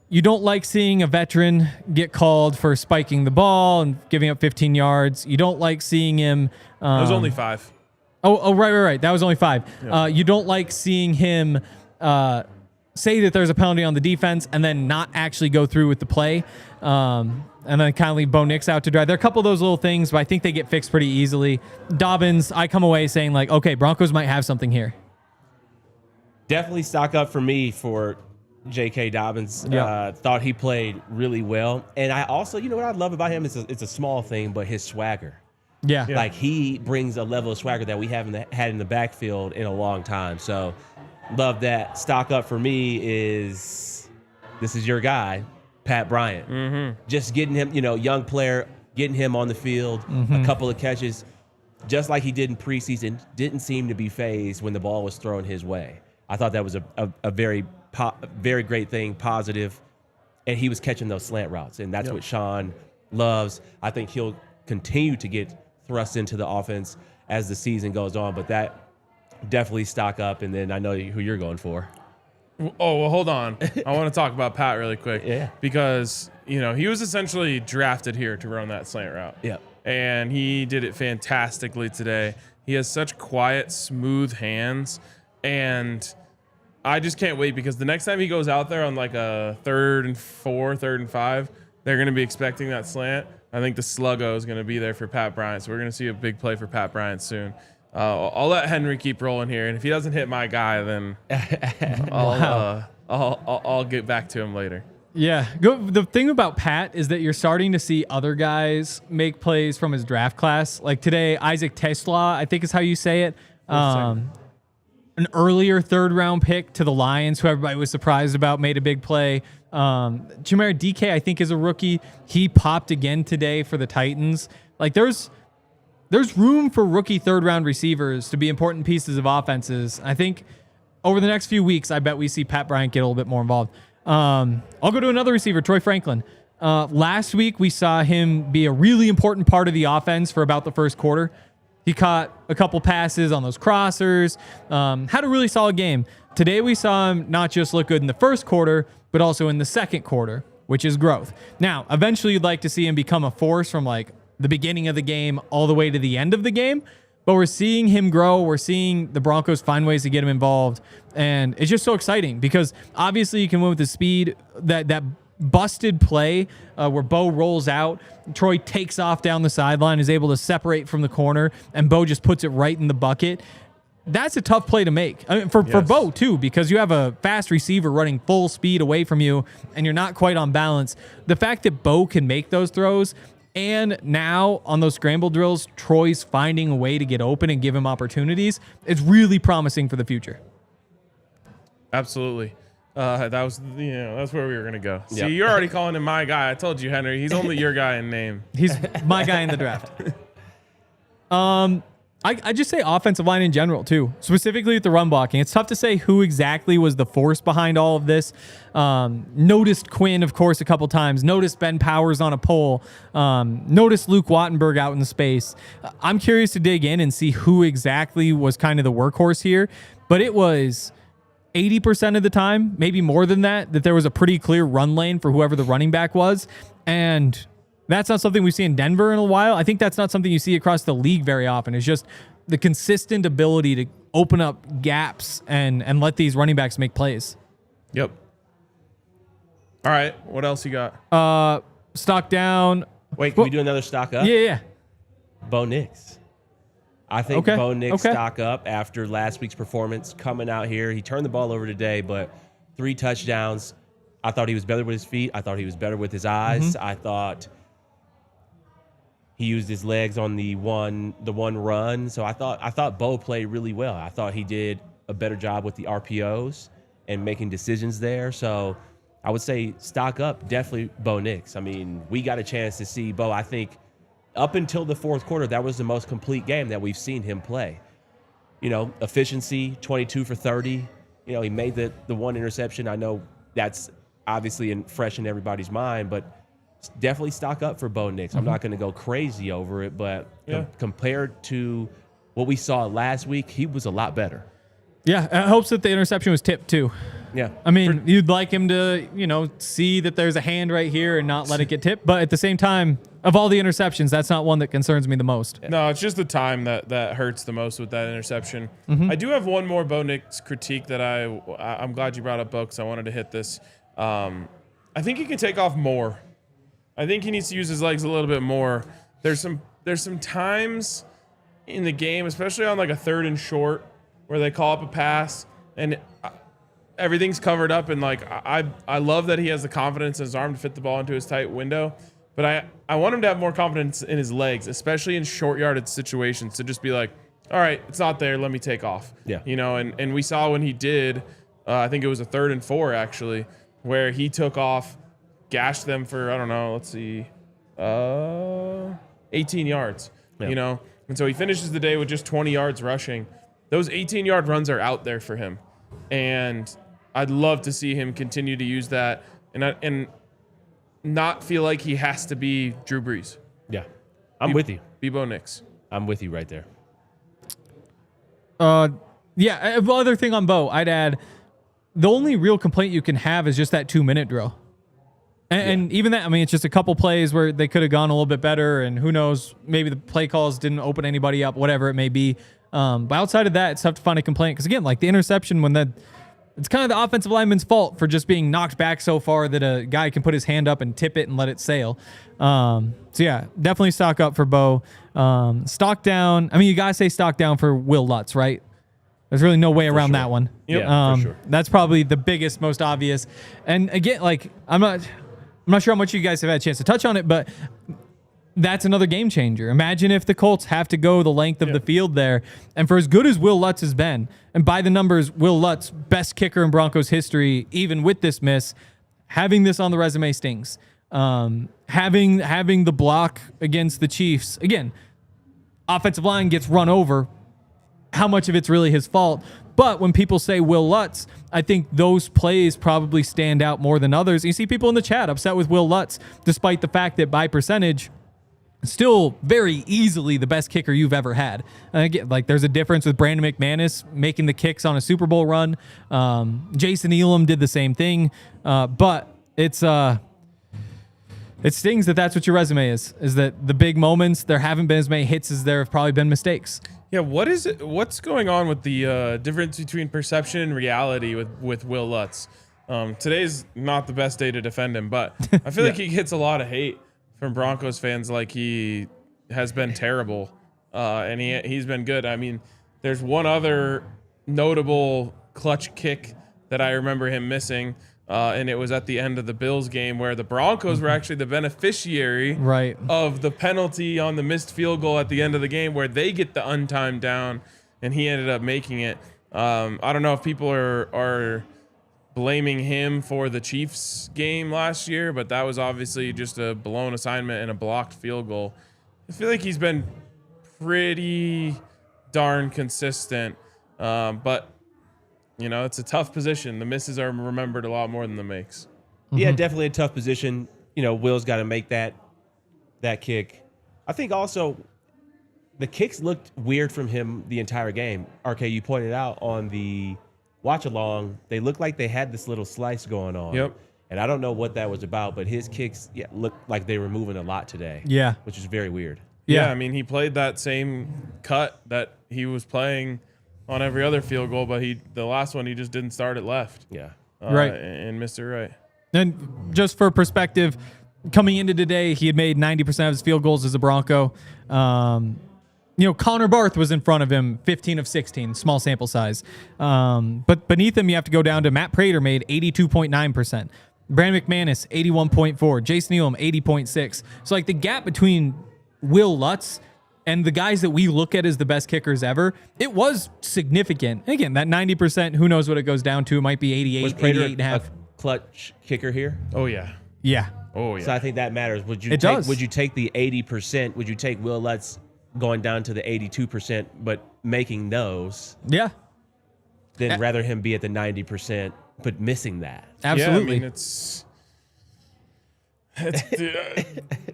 You don't like seeing a veteran get called for spiking the ball and giving up 15 yards. You don't like seeing him. It was only 5. Oh, right. That was only 5. Yeah. You don't like seeing him say that there's a penalty on the defense and then not actually go through with the play. And then kind of leave Bo Nix out to dry. There are a couple of those little things, but I think they get fixed pretty easily. Dobbins, I come away saying like, okay, Broncos might have something here. Definitely stock up for me for J.K. Dobbins. Yeah. Thought he played really well. And I also, you know what I love about him? It's a small thing, but his swagger. Yeah. Like he brings a level of swagger that we haven't had in the backfield in a long time. So love that. Stock up for me is this is your guy, Pat Bryant. Mm-hmm. Just getting him, young player, getting him on the field, a couple of catches, just like he did in preseason, didn't seem to be fazed when the ball was thrown his way. I thought that was a very great thing, positive, and he was catching those slant routes, and that's what Sean loves. I think he'll continue to get thrust into the offense as the season goes on, but that definitely stock up, and then I know who you're going for. Oh, well, hold on. I want to talk about Pat really quick. Yeah. Because, he was essentially drafted here to run that slant route. Yeah. And he did it fantastically today. He has such quiet, smooth hands. And I just can't wait because the next time he goes out there on like a 3rd and 4, 3rd and 5, they're going to be expecting that slant. I think the sluggo is going to be there for Pat Bryant. So we're going to see a big play for Pat Bryant soon. I'll let Henry keep rolling here, and if he doesn't hit my guy, then I'll get back to him later. Yeah. The thing about Pat is that you're starting to see other guys make plays from his draft class. Like today, Isaac Tesla, I think is how you say it. An earlier 3rd-round pick to the Lions, who everybody was surprised about, made a big play. Jameer DK, I think, is a rookie. He popped again today for the Titans. Like there's room for rookie 3rd-round receivers to be important pieces of offenses. I think over the next few weeks, I bet we see Pat Bryant get a little bit more involved. I'll go to another receiver, Troy Franklin. Last week, we saw him be a really important part of the offense for about the first quarter. He caught a couple passes on those crossers, had a really solid game. Today, we saw him not just look good in the first quarter, but also in the second quarter, which is growth. Now, eventually, you'd like to see him become a force from like the beginning of the game all the way to the end of the game. But we're seeing him grow. We're seeing the Broncos find ways to get him involved. And it's just so exciting because obviously you can win with the speed. That busted play where Bo rolls out, Troy takes off down the sideline, is able to separate from the corner, and Bo just puts it right in the bucket. That's a tough play to make. I mean, for Bo, too, because you have a fast receiver running full speed away from you, and you're not quite on balance. The fact that Bo can make those throws, and now on those scramble drills, Troy's finding a way to get open and give him opportunities. It's really promising for the future. Absolutely. That was, that's where we were going to go. Yep. See, you're already calling him my guy. I told you, Henry. He's only your guy in name. He's my guy in the draft. I just say offensive line in general, too, specifically with the run blocking. It's tough to say who exactly was the force behind all of this. Noticed Quinn, of course, a couple times. Noticed Ben Powers on a pole. Noticed Luke Wattenberg out in space. I'm curious to dig in and see who exactly was kind of the workhorse here. But it was 80% of the time, maybe more than that there was a pretty clear run lane for whoever the running back was. And that's not something we see in Denver in a while. I think that's not something you see across the league very often. It's just the consistent ability to open up gaps and let these running backs make plays. Yep. All right. What else you got? Stock down. Wait, can we do another stock up? Yeah. Bo Nix. I think Okay. Bo Nix Okay. stock up after last week's performance coming out here. He turned the ball over today, but 3 touchdowns. I thought he was better with his feet. I thought he was better with his eyes. I thought he used his legs on the one run. So I thought Bo played really well. I thought he did a better job with the RPOs and making decisions there. So I would say stock up, definitely Bo Nix. I mean, we got a chance to see Bo. I think up until the fourth quarter, that was the most complete game that we've seen him play. Efficiency, 22 for 30. He made the one interception. I know that's obviously fresh in everybody's mind, but definitely stock up for Bo Nix. I'm not going to go crazy over it, but compared to what we saw last week, he was a lot better. Yeah, it helps that the interception was tipped too. Yeah. I mean, you'd like him to, see that there's a hand right here and not let it get tipped. But at the same time, of all the interceptions, that's not one that concerns me the most. No, it's just the time that hurts the most with that interception. I do have one more Bo Nix critique that I'm glad you brought up, Bo, because I wanted to hit this. I think he can take off more. I think he needs to use his legs a little bit more. There's some times in the game, especially on like a 3rd and short, where they call up a pass and everything's covered up, and like I love that he has the confidence in his arm to fit the ball into his tight window, but I want him to have more confidence in his legs, especially in short yardage situations, to just be like, all right, it's not there, let me take off. Yeah. And we saw when he did, I think it was a 3rd and 4 actually, where he took off, gashed them for, I don't know, let's see, 18 yards, and so he finishes the day with just 20 yards rushing. Those 18-yard runs are out there for him, and I'd love to see him continue to use that and not feel like he has to be Drew Brees. Yeah, I'm with you. Be Bo Nix. I'm with you right there. Other thing on Bo, I'd add, the only real complaint you can have is just that 2-minute drill. And even that, I mean, it's just a couple plays where they could have gone a little bit better, and who knows, maybe the play calls didn't open anybody up, whatever it may be. But outside of that, it's tough to find a complaint. Because again, like the interception, it's kind of the offensive lineman's fault for just being knocked back so far that a guy can put his hand up and tip it and let it sail. So yeah, definitely stock up for Bo. Stock down. I mean, you got to say stock down for Wil Lutz, right? There's really no way around that one. Yeah, for sure. That's probably the biggest, most obvious. And again, like I'm not sure how much you guys have had a chance to touch on it, but that's another game changer. Imagine if the Colts have to go the length of the field there. And for as good as Wil Lutz has been, and by the numbers, Wil Lutz, best kicker in Broncos history, even with this miss, having this on the resume stings. Having the block against the Chiefs, again, offensive line gets run over. How much of it's really his fault? But when people say Wil Lutz, I think those plays probably stand out more than others. You see people in the chat upset with Wil Lutz, despite the fact that by percentage, still very easily the best kicker you've ever had. And again, like there's a difference with Brandon McManus making the kicks on a Super Bowl run. Jason Elam did the same thing. But it stings that that's what your resume is that the big moments, there haven't been as many hits as there have probably been mistakes. Yeah, what's going on with the difference between perception and reality with Wil Lutz? Today's not the best day to defend him, but I feel like he gets a lot of hate from Broncos fans, like he has been terrible, and he's been good. I mean, there's one other notable clutch kick that I remember him missing, and it was at the end of the Bills game where the Broncos were actually the beneficiary of the penalty on the missed field goal at the end of the game, where they get the untimed down, and he ended up making it. I don't know if people are blaming him for the Chiefs game last year, but that was obviously just a blown assignment and a blocked field goal. I feel like he's been pretty darn consistent, but it's a tough position. The misses are remembered a lot more than the makes. Yeah, definitely a tough position. Will's got to make that kick. I think also the kicks looked weird from him the entire game. RK, you pointed out on the watch along, they looked like they had this little slice going on. Yep. And I don't know what that was about, but his kicks looked like they were moving a lot today. Yeah. Which is very weird. Yeah, I mean, he played that same cut that he was playing on every other field goal, but the last one he just didn't start it left. Yeah. Right. And missed it right. And just for perspective, coming into today, he had made 90% of his field goals as a Bronco. Connor Barth was in front of him, 15 of 16, small sample size. But beneath him, you have to go down to Matt Prater made 82.9%. Brandon McManus, 81.4. Jason Elam, 80.6. So like the gap between Wil Lutz and the guys that we look at as the best kickers ever, it was significant. And again, that 90%, who knows what it goes down to? It might be 88, Was Prater 88.5. a clutch kicker here? Oh, yeah. Yeah. Oh, yeah. So I think that matters. Would you take the 80%? Would you take Wil Lutz going down to the 82%, but making those? Yeah. Then rather him be at the 90%, but missing that. Absolutely. Yeah, I mean,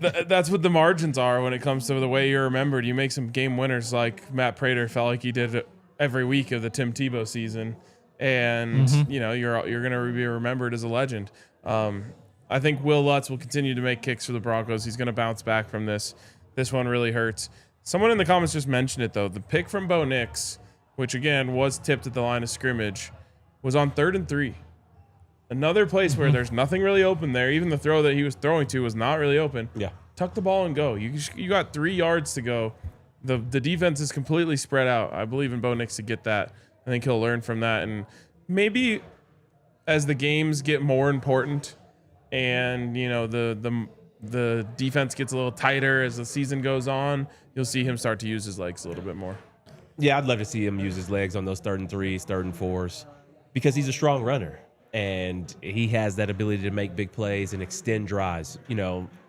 That's what the margins are when it comes to the way you're remembered. You make some game winners like Matt Prater felt like he did every week of the Tim Tebow season, and you're going to be remembered as a legend. I think Wil Lutz will continue to make kicks for the Broncos. He's going to bounce back from this. This one really hurts. Someone in the comments just mentioned it, though. The pick from Bo Nix, which, again, was tipped at the line of scrimmage, was on 3rd and 3. Another place where there's nothing really open there. Even the throw that he was throwing to was not really open. Yeah. Tuck the ball and go. You got 3 yards to go. The defense is completely spread out. I believe in Bo Nix to get that. I think he'll learn from that. And maybe as the games get more important and, the defense gets a little tighter as the season goes on, you'll see him start to use his legs a little bit more. Yeah, I'd love to see him use his legs on those 3rd and 3s, 3rd and 4s, because he's a strong runner and he has that ability to make big plays and extend drives.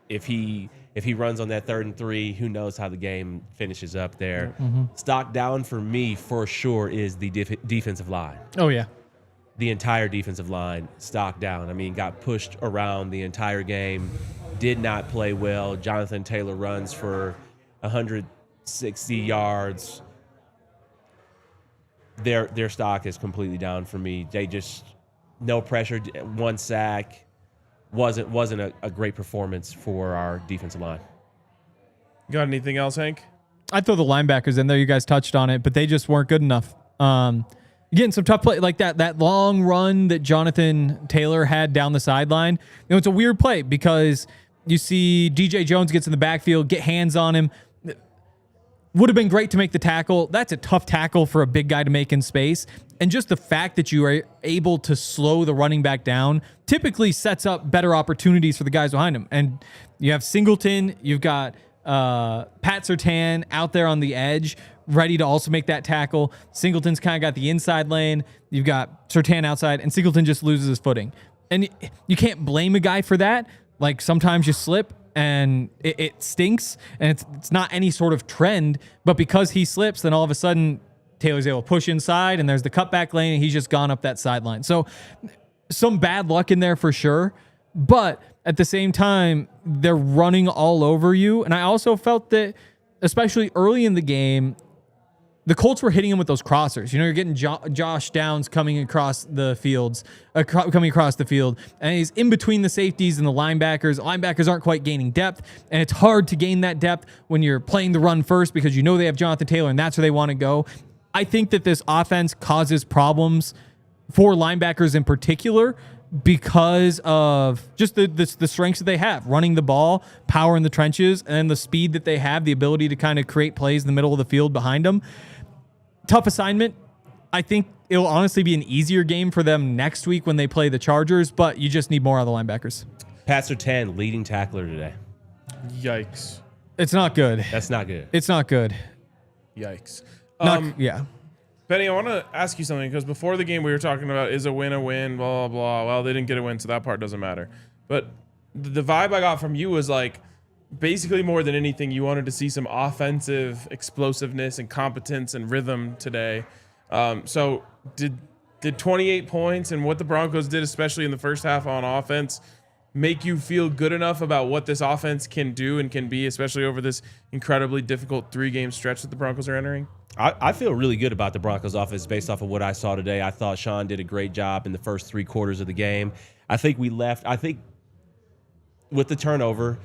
If he runs on that 3rd and 3, who knows how the game finishes up there. Stock down for me for sure is the defensive line. Oh, yeah. The entire defensive line stock down. I mean, got pushed around the entire game, did not play well. Jonathan Taylor runs for 160 yards. Their stock is completely down for me. They just no pressure, 1 sack. Wasn't a great performance for our defensive line. Got anything else, Hank? I'd throw the linebackers in there. You guys touched on it, but they just weren't good enough. Getting some tough play like that long run that Jonathan Taylor had down the sideline. It's a weird play because you see DJ Jones gets in the backfield, get hands on him. Would have been great to make the tackle. That's a tough tackle for a big guy to make in space. And just the fact that you are able to slow the running back down typically sets up better opportunities for the guys behind him. And you have Singleton, you've got Pat Surtain out there on the edge, ready to also make that tackle. Singleton's kind of got the inside lane. You've got Surtain outside, and Singleton just loses his footing. And you can't blame a guy for that. Like, sometimes you slip, and it stinks, and it's not any sort of trend. But because he slips, then all of a sudden, Taylor's able to push inside, and there's the cutback lane, and he's just gone up that sideline. So some bad luck in there for sure. But at the same time, they're running all over you. And I also felt that, especially early in the game, the Colts were hitting him with those crossers. You're getting Josh Downs coming across the field, and he's in between the safeties and the linebackers. Linebackers aren't quite gaining depth, and it's hard to gain that depth when you're playing the run first because they have Jonathan Taylor, and that's where they want to go. I think that this offense causes problems for linebackers in particular because of just the strengths that they have, running the ball, power in the trenches, and the speed that they have, the ability to kind of create plays in the middle of the field behind them. Tough assignment. I think it'll honestly be an easier game for them next week when they play the Chargers, but you just need more out of the linebackers. Pat Surtain, leading tackler today. Yikes. It's not good. That's not good. It's not good. Yikes. Yeah. Benny, I want to ask you something because before the game we were talking about is a win a win, blah, blah, blah. Well, they didn't get a win, so that part doesn't matter. But the vibe I got from you was like, basically more than anything, you wanted to see some offensive explosiveness and competence and rhythm today. So did 28 points and what the Broncos did, especially in the first half on offense, make you feel good enough about what this offense can do and can be, especially over this incredibly difficult 3-game stretch that the Broncos are entering? I feel really good about the Broncos offense based off of what I saw today. I thought Sean did a great job in the first 3 quarters of the game. I think with the turnover,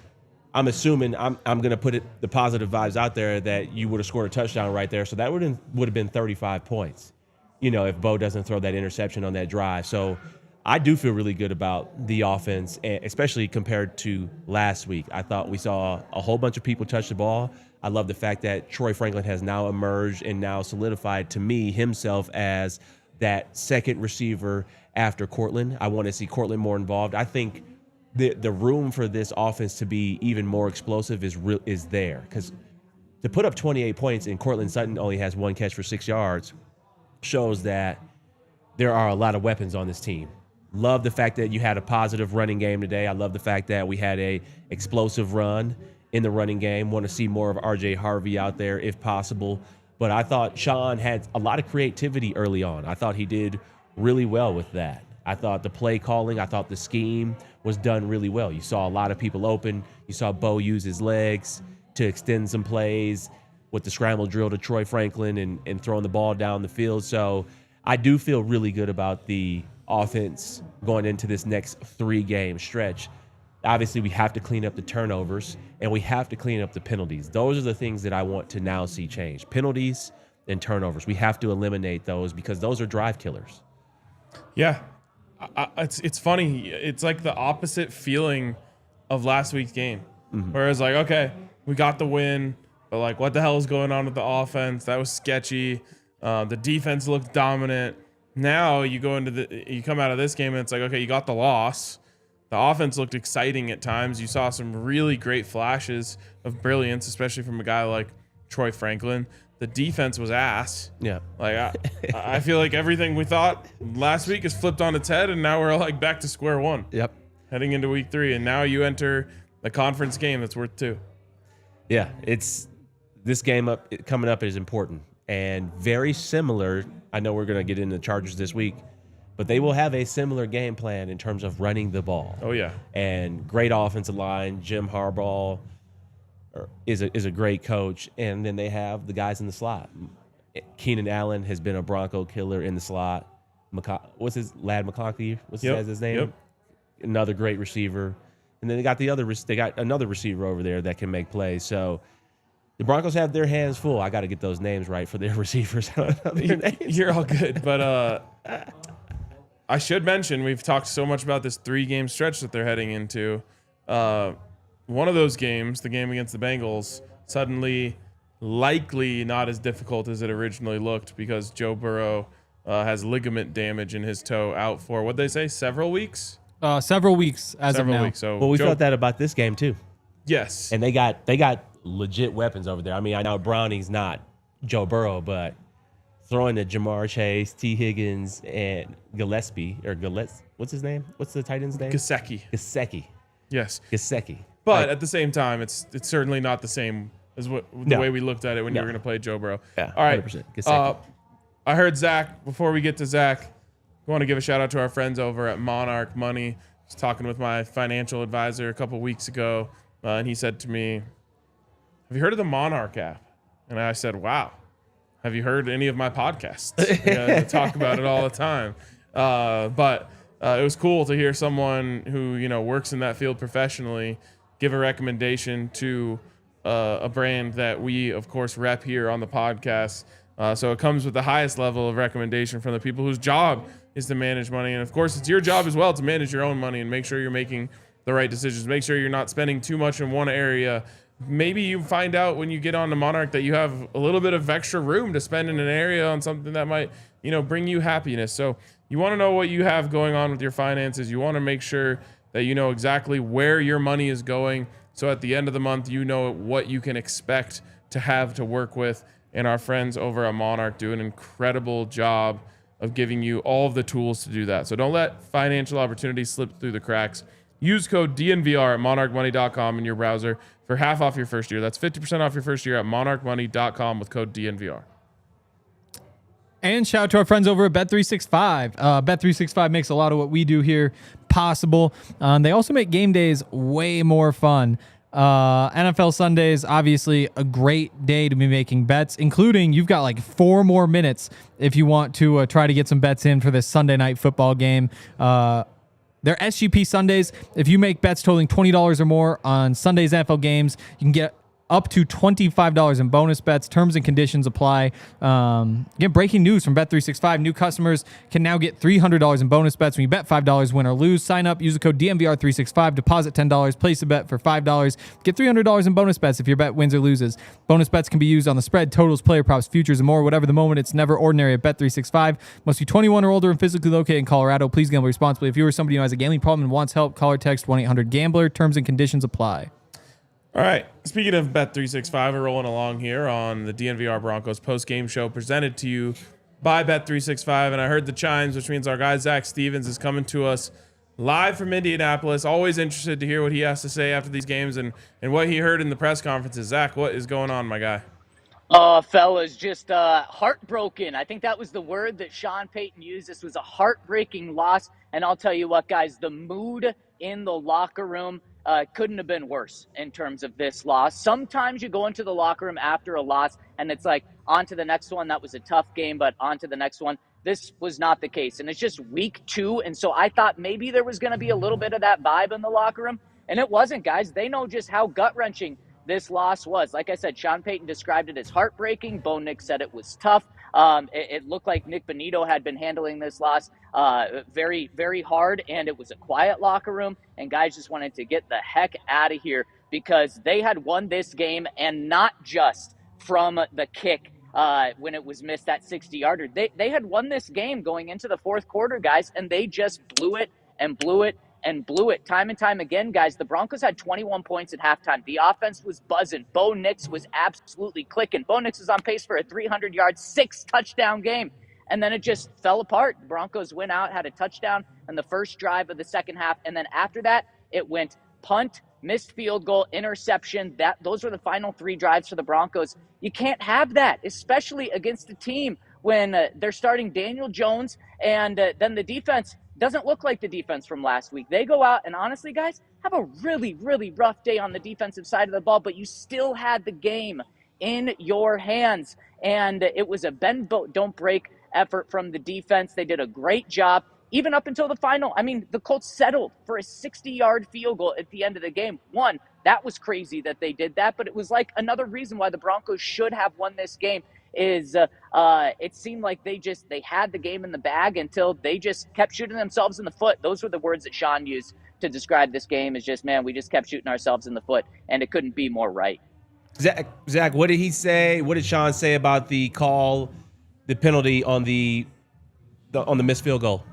I'm assuming I'm going to put the positive vibes out there that you would have scored a touchdown right there. So that would have been 35 points, if Bo doesn't throw that interception on that drive. So I do feel really good about the offense, especially compared to last week. I thought we saw a whole bunch of people touch the ball. I love the fact that Troy Franklin has now emerged and now solidified to me himself as that second receiver after Cortland. I want to see Cortland more involved. I think the room for this offense to be even more explosive is there, because to put up 28 points and Cortland Sutton only has 1 catch for 6 yards shows that there are a lot of weapons on this team. Love the fact that you had a positive running game today. I love the fact that we had a explosive run in the running game. Want to see more of RJ Harvey out there if possible. But I thought Sean had a lot of creativity early on. I thought he did really well with that. I thought the play calling, I thought the scheme was done really well. You saw a lot of people open. You saw Bo use his legs to extend some plays with the scramble drill to Troy Franklin and throwing the ball down the field. So I do feel really good about the offense going into this next 3-game stretch. Obviously, we have to clean up the turnovers, and we have to clean up the penalties. Those are the things that I want to now see change. Penalties and turnovers. We have to eliminate those because those are drive killers. Yeah. It's funny. It's like the opposite feeling of last week's game. Whereas, like, okay, we got the win, but, like, what the hell is going on with the offense? That was sketchy. The defense looked dominant. Now you come out of this game and it's like, okay, you got the loss. The offense looked exciting at times. You saw some really great flashes of brilliance, especially from a guy like Troy Franklin. The defense was ass. Yeah. Like, I feel like everything we thought last week is flipped on its head, and now we're like back to square one. Yep. Heading into week 3, and now you enter the conference game that's worth 2. Yeah, this game coming up is important and very similar. I know we're going to get into the Chargers this week, but they will have a similar game plan in terms of running the ball. Oh, yeah. And great offensive line. Jim Harbaugh is a great coach. And then they have the guys in the slot. Keenan Allen has been a Bronco killer in the slot. What's his Lad McConkey? What's his name? Yep. Another great receiver. And then they got another receiver over there that can make plays. So the Broncos have their hands full. I got to get those names right for their receivers. You're all good, but I should mention we've talked so much about this 3-game stretch that they're heading into. One of those games, the game against the Bengals, suddenly likely not as difficult as it originally looked because Joe Burrow has ligament damage in his toe, out for, what'd they say, several weeks? Several weeks of now. So well, we felt that about this game too. Yes. And they got legit weapons over there. I mean, I know Browning's not Joe Burrow, but throwing to Jamar Chase, T. Higgins, and Gillespie, what's his name? What's the tight end's name? Gesicki. Yes. Gesicki. But at the same time, it's certainly not the same as the way we looked at it when you were going to play Joe Burrow. Yeah, all right. 100%. I heard Zach, before we get to Zach, I want to give a shout out to our friends over at Monarch Money. I was talking with my financial advisor a couple weeks ago, and he said to me, have you heard of the Monarch app? And I said, wow. Have you heard any of my podcasts? I talk about it all the time. But it was cool to hear someone who, works in that field professionally give a recommendation to a brand that we, of course, rep here on the podcast. So it comes with the highest level of recommendation from the people whose job is to manage money. And, of course, it's your job as well to manage your own money and make sure you're making the right decisions. Make sure you're not spending too much in one area. Maybe you find out when you get on to Monarch that you have a little bit of extra room to spend in an area on something that might, bring you happiness. So you want to know what you have going on with your finances. You want to make sure that you know exactly where your money is going. So at the end of the month, you know what you can expect to have to work with. And our friends over at Monarch do an incredible job of giving you all of the tools to do that. So don't let financial opportunities slip through the cracks. Use code DNVR at monarchmoney.com in your browser for half off your first year. That's 50% off your first year at monarchmoney.com with code DNVR. And shout out to our friends over at Bet365. Bet365 makes a lot of what we do here possible. They also make game days way more fun. NFL Sundays, obviously a great day to be making bets, including you've got like 4 more minutes if you want to try to get some bets in for this Sunday night football game. They're SGP Sundays. If you make bets totaling $20 or more on Sunday's NFL games, you can get up to $25 in bonus bets. Terms and conditions apply. Again, breaking news from Bet365. New customers can now get $300 in bonus bets when you bet $5, win or lose. Sign up, use the code DNVR365, deposit $10, place a bet for $5, get $300 in bonus bets if your bet wins or loses. Bonus bets can be used on the spread, totals, player props, futures, and more. Whatever the moment, it's never ordinary at Bet365. Must be 21 or older and physically located in Colorado. Please gamble responsibly. If you or somebody who has a gambling problem and wants help, call or text 1-800-GAMBLER. Terms and conditions apply. All right. Speaking of Bet365, we're rolling along here on the DNVR Broncos post-game show presented to you by Bet365. And I heard the chimes, which means our guy Zach Stevens is coming to us live from Indianapolis. Always interested to hear what he has to say after these games and what he heard in the press conferences. Zach, what is going on, my guy? Fellas, just heartbroken. I think that was the word that Sean Payton used. This was a heartbreaking loss. And I'll tell you what, guys, the mood in the locker room couldn't have been worse in terms of this loss. Sometimes you go into the locker room after a loss and it's like, on to the next one. That was a tough game, but on to the next one. This was not the case. And it's just week 2. And so I thought maybe there was going to be a little bit of that vibe in the locker room. And it wasn't, guys. They know just how gut-wrenching this loss was. Like I said, Sean Payton described it as heartbreaking. Bo Nix said it was tough. It looked like Nick Bonito had been handling this loss very, very hard, and it was a quiet locker room, and guys just wanted to get the heck out of here because they had won this game, and not just from the kick when it was missed, that 60-yarder. They had won this game going into the fourth quarter, guys, and they just blew it and blew it and blew it time and time again, guys. The Broncos had 21 points at halftime. The offense was buzzing. Bo Nix was absolutely clicking. Bo Nix was on pace for a 300-yard, 6-touchdown game. And then it just fell apart. The Broncos went out, had a touchdown on the first drive of the second half. And then after that, it went punt, missed field goal, interception. Those were the final 3 drives for the Broncos. You can't have that, especially against a team when they're starting Daniel Jones and then the defense doesn't look like the defense from last week. They go out and honestly, guys, have a really, really rough day on the defensive side of the ball, but you still had the game in your hands. And it was a bend, don't break effort from the defense. They did a great job, even up until the final. I mean, the Colts settled for a 60-yard field goal at the end of the game. That was crazy that they did that, but it was like another reason why the Broncos should have won this game is it seemed like they had the game in the bag until they just kept shooting themselves in the foot. Those were the words that Sean used to describe this game, is just, man, we just kept shooting ourselves in the foot, and it couldn't be more right. Zach, what did he say? What did Sean say about the call, the penalty on the missed field goal?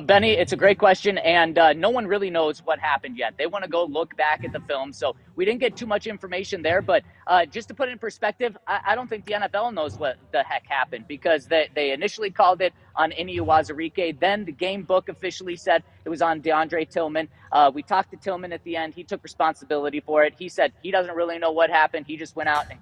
Benny, it's a great question, and no one really knows what happened yet. They want to go look back at the film, so we didn't get too much information there. But just to put it in perspective, I don't think the NFL knows what the heck happened, because they initially called it on Ini Uwazurike. Then the game book officially said it was on Dondrea Tillman. We talked to Tillman at the end. He took responsibility for it. He said he doesn't really know what happened. He just went out and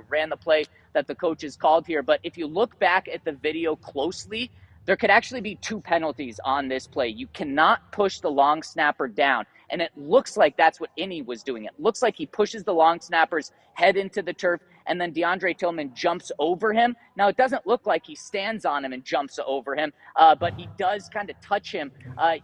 ran the play that the coaches called here. But if you look back at the video closely, there could actually be 2 penalties on this play. You cannot push the long snapper down. And it looks like that's what Ini was doing. It looks like he pushes the long snapper's head into the turf, and then Dondrea Tillman jumps over him. Now, it doesn't look like he stands on him and jumps over him, but he does kind of touch him.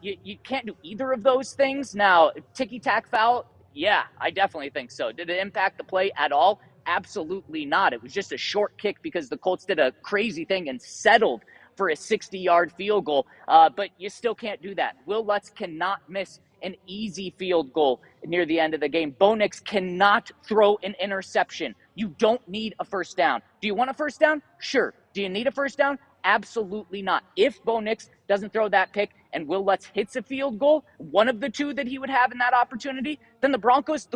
You can't do either of those things. Now, ticky-tack foul, yeah, I definitely think so. Did it impact the play at all? Absolutely not. It was just a short kick because the Colts did a crazy thing and settled for a 60-yard field goal, but you still can't do that. Wil Lutz cannot miss an easy field goal near the end of the game. Bo Nix cannot throw an interception. You don't need a first down. Do you want a first down? Sure. Do you need a first down? Absolutely not. If Bo Nix doesn't throw that pick and Wil Lutz hits a field goal, one of the 2 that he would have in that opportunity, then the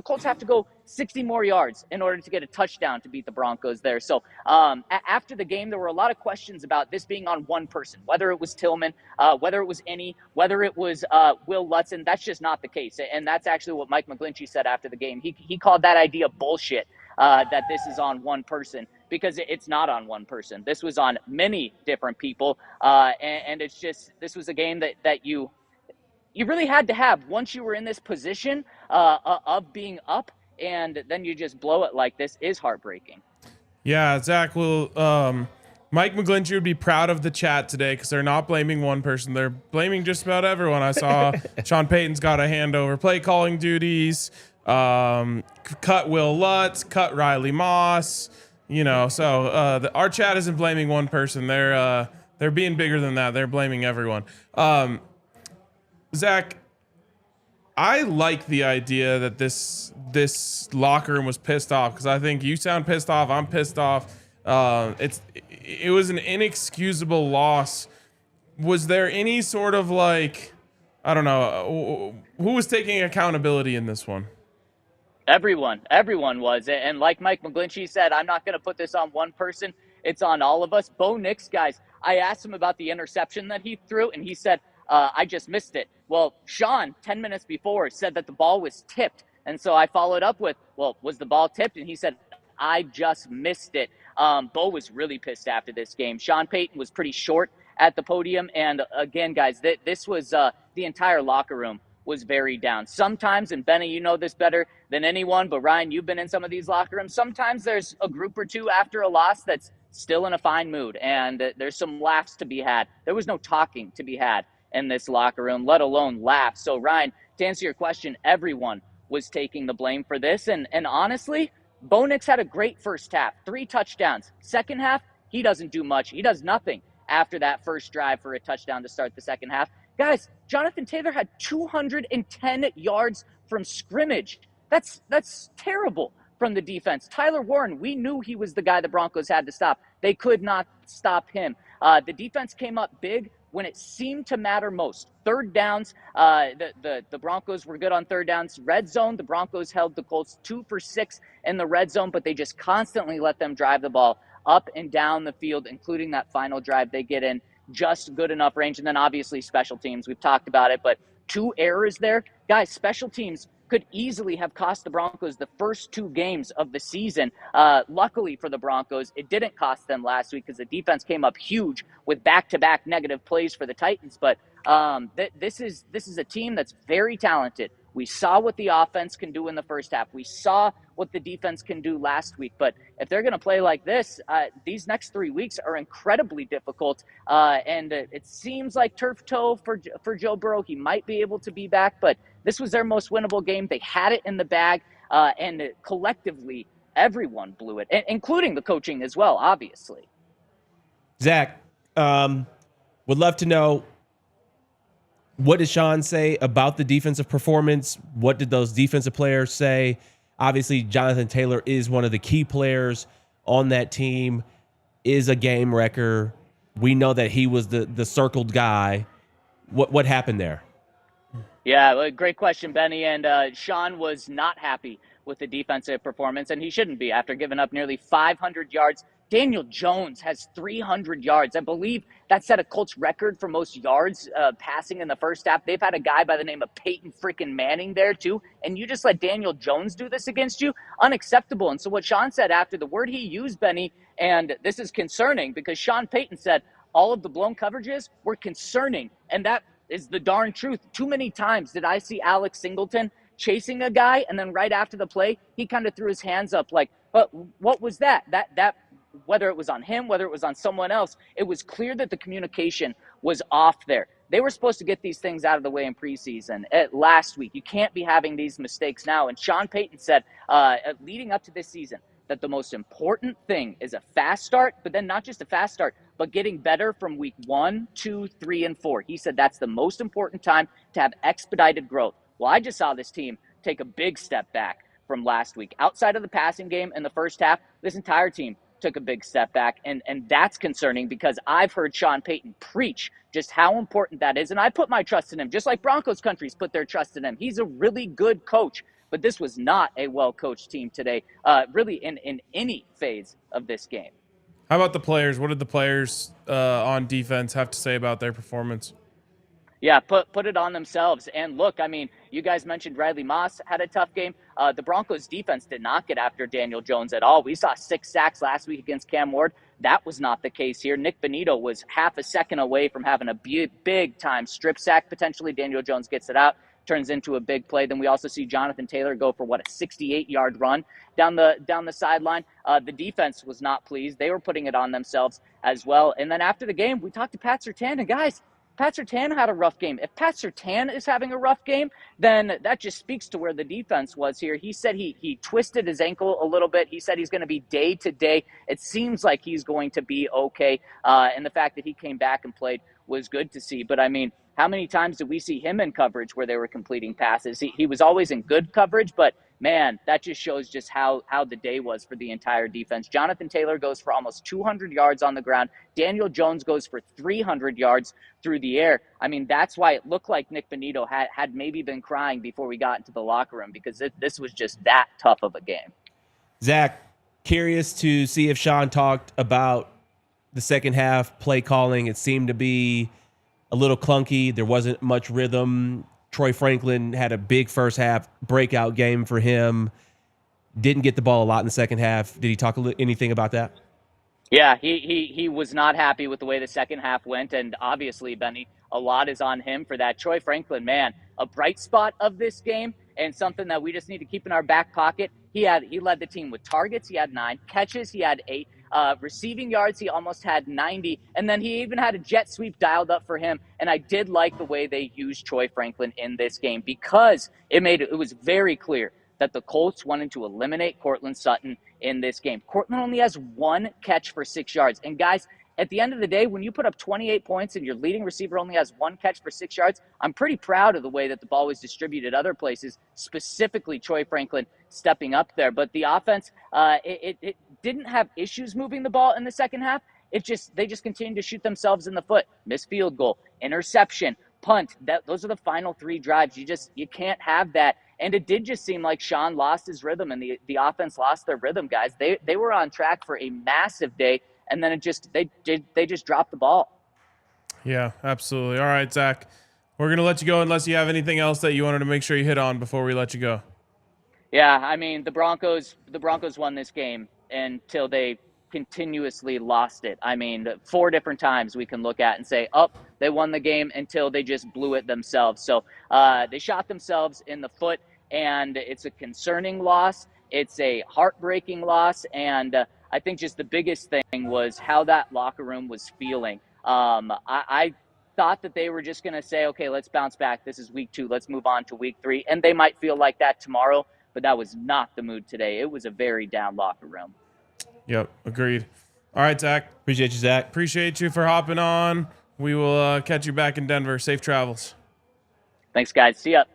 Colts have to go 60 more yards in order to get a touchdown to beat the Broncos there. So after the game, there were a lot of questions about this being on one person, whether it was Tillman, whether it was Ini, whether it was Wil Lutz, and that's just not the case. And that's actually what Mike McGlinchey said after the game. He called that idea bullshit, that this is on one person, because it's not on one person. This was on many different people, and it's just, this was a game that you really had to have once you were in this position of being up, and then you just blow it like this is heartbreaking. Yeah, Zach, Mike McGlinchey would be proud of the chat today because they're not blaming one person. They're blaming just about everyone. I saw Sean Payton's got a hand over play calling duties, cut Wil Lutz, cut Riley Moss. So our chat isn't blaming one person. They're being bigger than that. They're blaming everyone. Zach, I like the idea that this locker room was pissed off, because I think you sound pissed off. I'm pissed off. It was an inexcusable loss. Was there any sort of I don't know, who was taking accountability in this one? Everyone was. And like Mike McGlinchey said, I'm not going to put this on one person. It's on all of us. Bo Nix, guys, I asked him about the interception that he threw, and he said, I just missed it. Well, Sean, 10 minutes before, said that the ball was tipped. And so I followed up with, well, was the ball tipped? And he said, I just missed it. Bo was really pissed after this game. Sean Payton was pretty short at the podium. And again, guys, this was the entire locker room was very down. Sometimes, and Benny, you know this better than anyone, but Ryan, you've been in some of these locker rooms. Sometimes there's a group or two after a loss that's still in a fine mood, and there's some laughs to be had. There was no talking to be had in this locker room, let alone laughs. So, Ryan, to answer your question, everyone was taking the blame for this. And honestly, Bo Nix had a great first half, 3 touchdowns. Second half, he doesn't do much. He does nothing after that first drive for a touchdown to start the second half. Guys, Jonathan Taylor had 210 yards from scrimmage. That's terrible from the defense. Tyler Warren, we knew he was the guy the Broncos had to stop. They could not stop him. The defense came up big when it seemed to matter most. Third downs, the Broncos were good on third downs. Red zone, the Broncos held the Colts 2 for 6 in the red zone, but they just constantly let them drive the ball up and down the field, including that final drive they get in just good enough range. And then obviously special teams, we've talked about it, but 2 errors there. Guys, special teams could easily have cost the Broncos the first 2 games of the season. Luckily for the Broncos, it didn't cost them last week because the defense came up huge with back-to-back negative plays for the Titans. But this is a team that's very talented. We saw what the offense can do in the first half. We saw what the defense can do last week. But if they're going to play like this, these next 3 weeks are incredibly difficult. And it seems like turf toe for Joe Burrow. He might be able to be back, but this was their most winnable game. They had it in the bag, and collectively, everyone blew it, including the coaching as well, obviously. Zach, would love to know, what did Sean say about the defensive performance? What did those defensive players say? Obviously, Jonathan Taylor is one of the key players on that team, is a game wrecker. We know that he was the circled guy. What happened there? Yeah, great question, Benny. And Sean was not happy with the defensive performance, and he shouldn't be after giving up nearly 500 yards. Daniel Jones has 300 yards. I believe that set a Colts record for most yards passing in the first half. They've had a guy by the name of Peyton freaking Manning there too, and you just let Daniel Jones do this against you? Unacceptable. And so what Sean said after, the word he used, Benny, and this is concerning because Sean Payton said all of the blown coverages were concerning, and that is the darn truth. Too many times did I see Alex Singleton chasing a guy, and then right after the play, he kind of threw his hands up like, what was that? That whether it was on him, whether it was on someone else, it was clear that the communication was off there. They were supposed to get these things out of the way in preseason last week. You can't be having these mistakes now. And Sean Payton said, leading up to this season, that the most important thing is a fast start, but then not just a fast start, but getting better from week 1, 2, 3, and 4. He said that's the most important time to have expedited growth. Well, I just saw this team take a big step back from last week. Outside of the passing game in the first half, this entire team took a big step back, and that's concerning because I've heard Sean Payton preach just how important that is, and I put my trust in him, just like Broncos Country's put their trust in him. He's a really good coach, but this was not a well-coached team today, really in any phase of this game. How about the players? What did the players on defense have to say about their performance? Yeah, put it on themselves. And look, I mean, you guys mentioned Riley Moss had a tough game. The Broncos defense did not get after Daniel Jones at all. We saw 6 sacks last week against Cam Ward. That was not the case here. Nick Bonito was half a second away from having a big time strip sack. Potentially Daniel Jones gets it out, turns into a big play. Then we also see Jonathan Taylor go for a 68-yard run down the sideline. The defense was not pleased. They were putting it on themselves as well. And then after the game, we talked to Pat Surtain, and guys, Pat Surtain had a rough game. If Pat Surtain is having a rough game, then that just speaks to where the defense was here. He said he twisted his ankle a little bit. He said he's going to be day to day. It seems like he's going to be okay. And the fact that he came back and played was good to see. But I mean, how many times did we see him in coverage where they were completing passes? He was always in good coverage, but man, that just shows just how the day was for the entire defense. Jonathan Taylor goes for almost 200 yards on the ground. Daniel Jones goes for 300 yards through the air. I mean, that's why it looked like Nick Bonito had maybe been crying before we got into the locker room, because this was just that tough of a game. Zach, curious to see if Sean talked about the second half play calling. It seemed to be a little clunky. There wasn't much rhythm. Troy Franklin had a big first half breakout game for him. Didn't get the ball a lot in the second half. Did he talk anything about that? Yeah, he was not happy with the way the second half went, and obviously, Benny, a lot is on him for that. Troy Franklin, man, a bright spot of this game and something that we just need to keep in our back pocket. He led the team with targets. He had 9 catches. He had 8 receiving yards. He almost had 90, and then he even had a jet sweep dialed up for him. And I did like the way they used Troy Franklin in this game because it was very clear that the Colts wanted to eliminate Courtland Sutton in this game. Courtland only has 1 catch for 6 yards. And guys, at the end of the day, when you put up 28 points and your leading receiver only has 1 catch for 6 yards, I'm pretty proud of the way that the ball was distributed other places, specifically Troy Franklin stepping up there. But the offense, it didn't have issues moving the ball in the second half. They just continued to shoot themselves in the foot. Missed field goal, interception, punt. Those are the final 3 drives. You can't have that. And it did just seem like Sean lost his rhythm and the offense lost their rhythm, guys. They were on track for a massive day, and then they just dropped the ball. Yeah, absolutely. All right, Zach, we're going to let you go unless you have anything else that you wanted to make sure you hit on before we let you go. Yeah, I mean, the Broncos won this game until they continuously lost it. I mean, 4 different times we can look at and say, oh, they won the game until they just blew it themselves. So they shot themselves in the foot, and it's a concerning loss. It's a heartbreaking loss, and I think just the biggest thing was how that locker room was feeling. I thought that they were just going to say, okay, let's bounce back. This is week 2. Let's move on to week 3. And they might feel like that tomorrow, but that was not the mood today. It was a very down locker room. Yep, agreed. All right, Zach. Appreciate you, Zach. Appreciate you for hopping on. We will catch you back in Denver. Safe travels. Thanks, guys. See ya.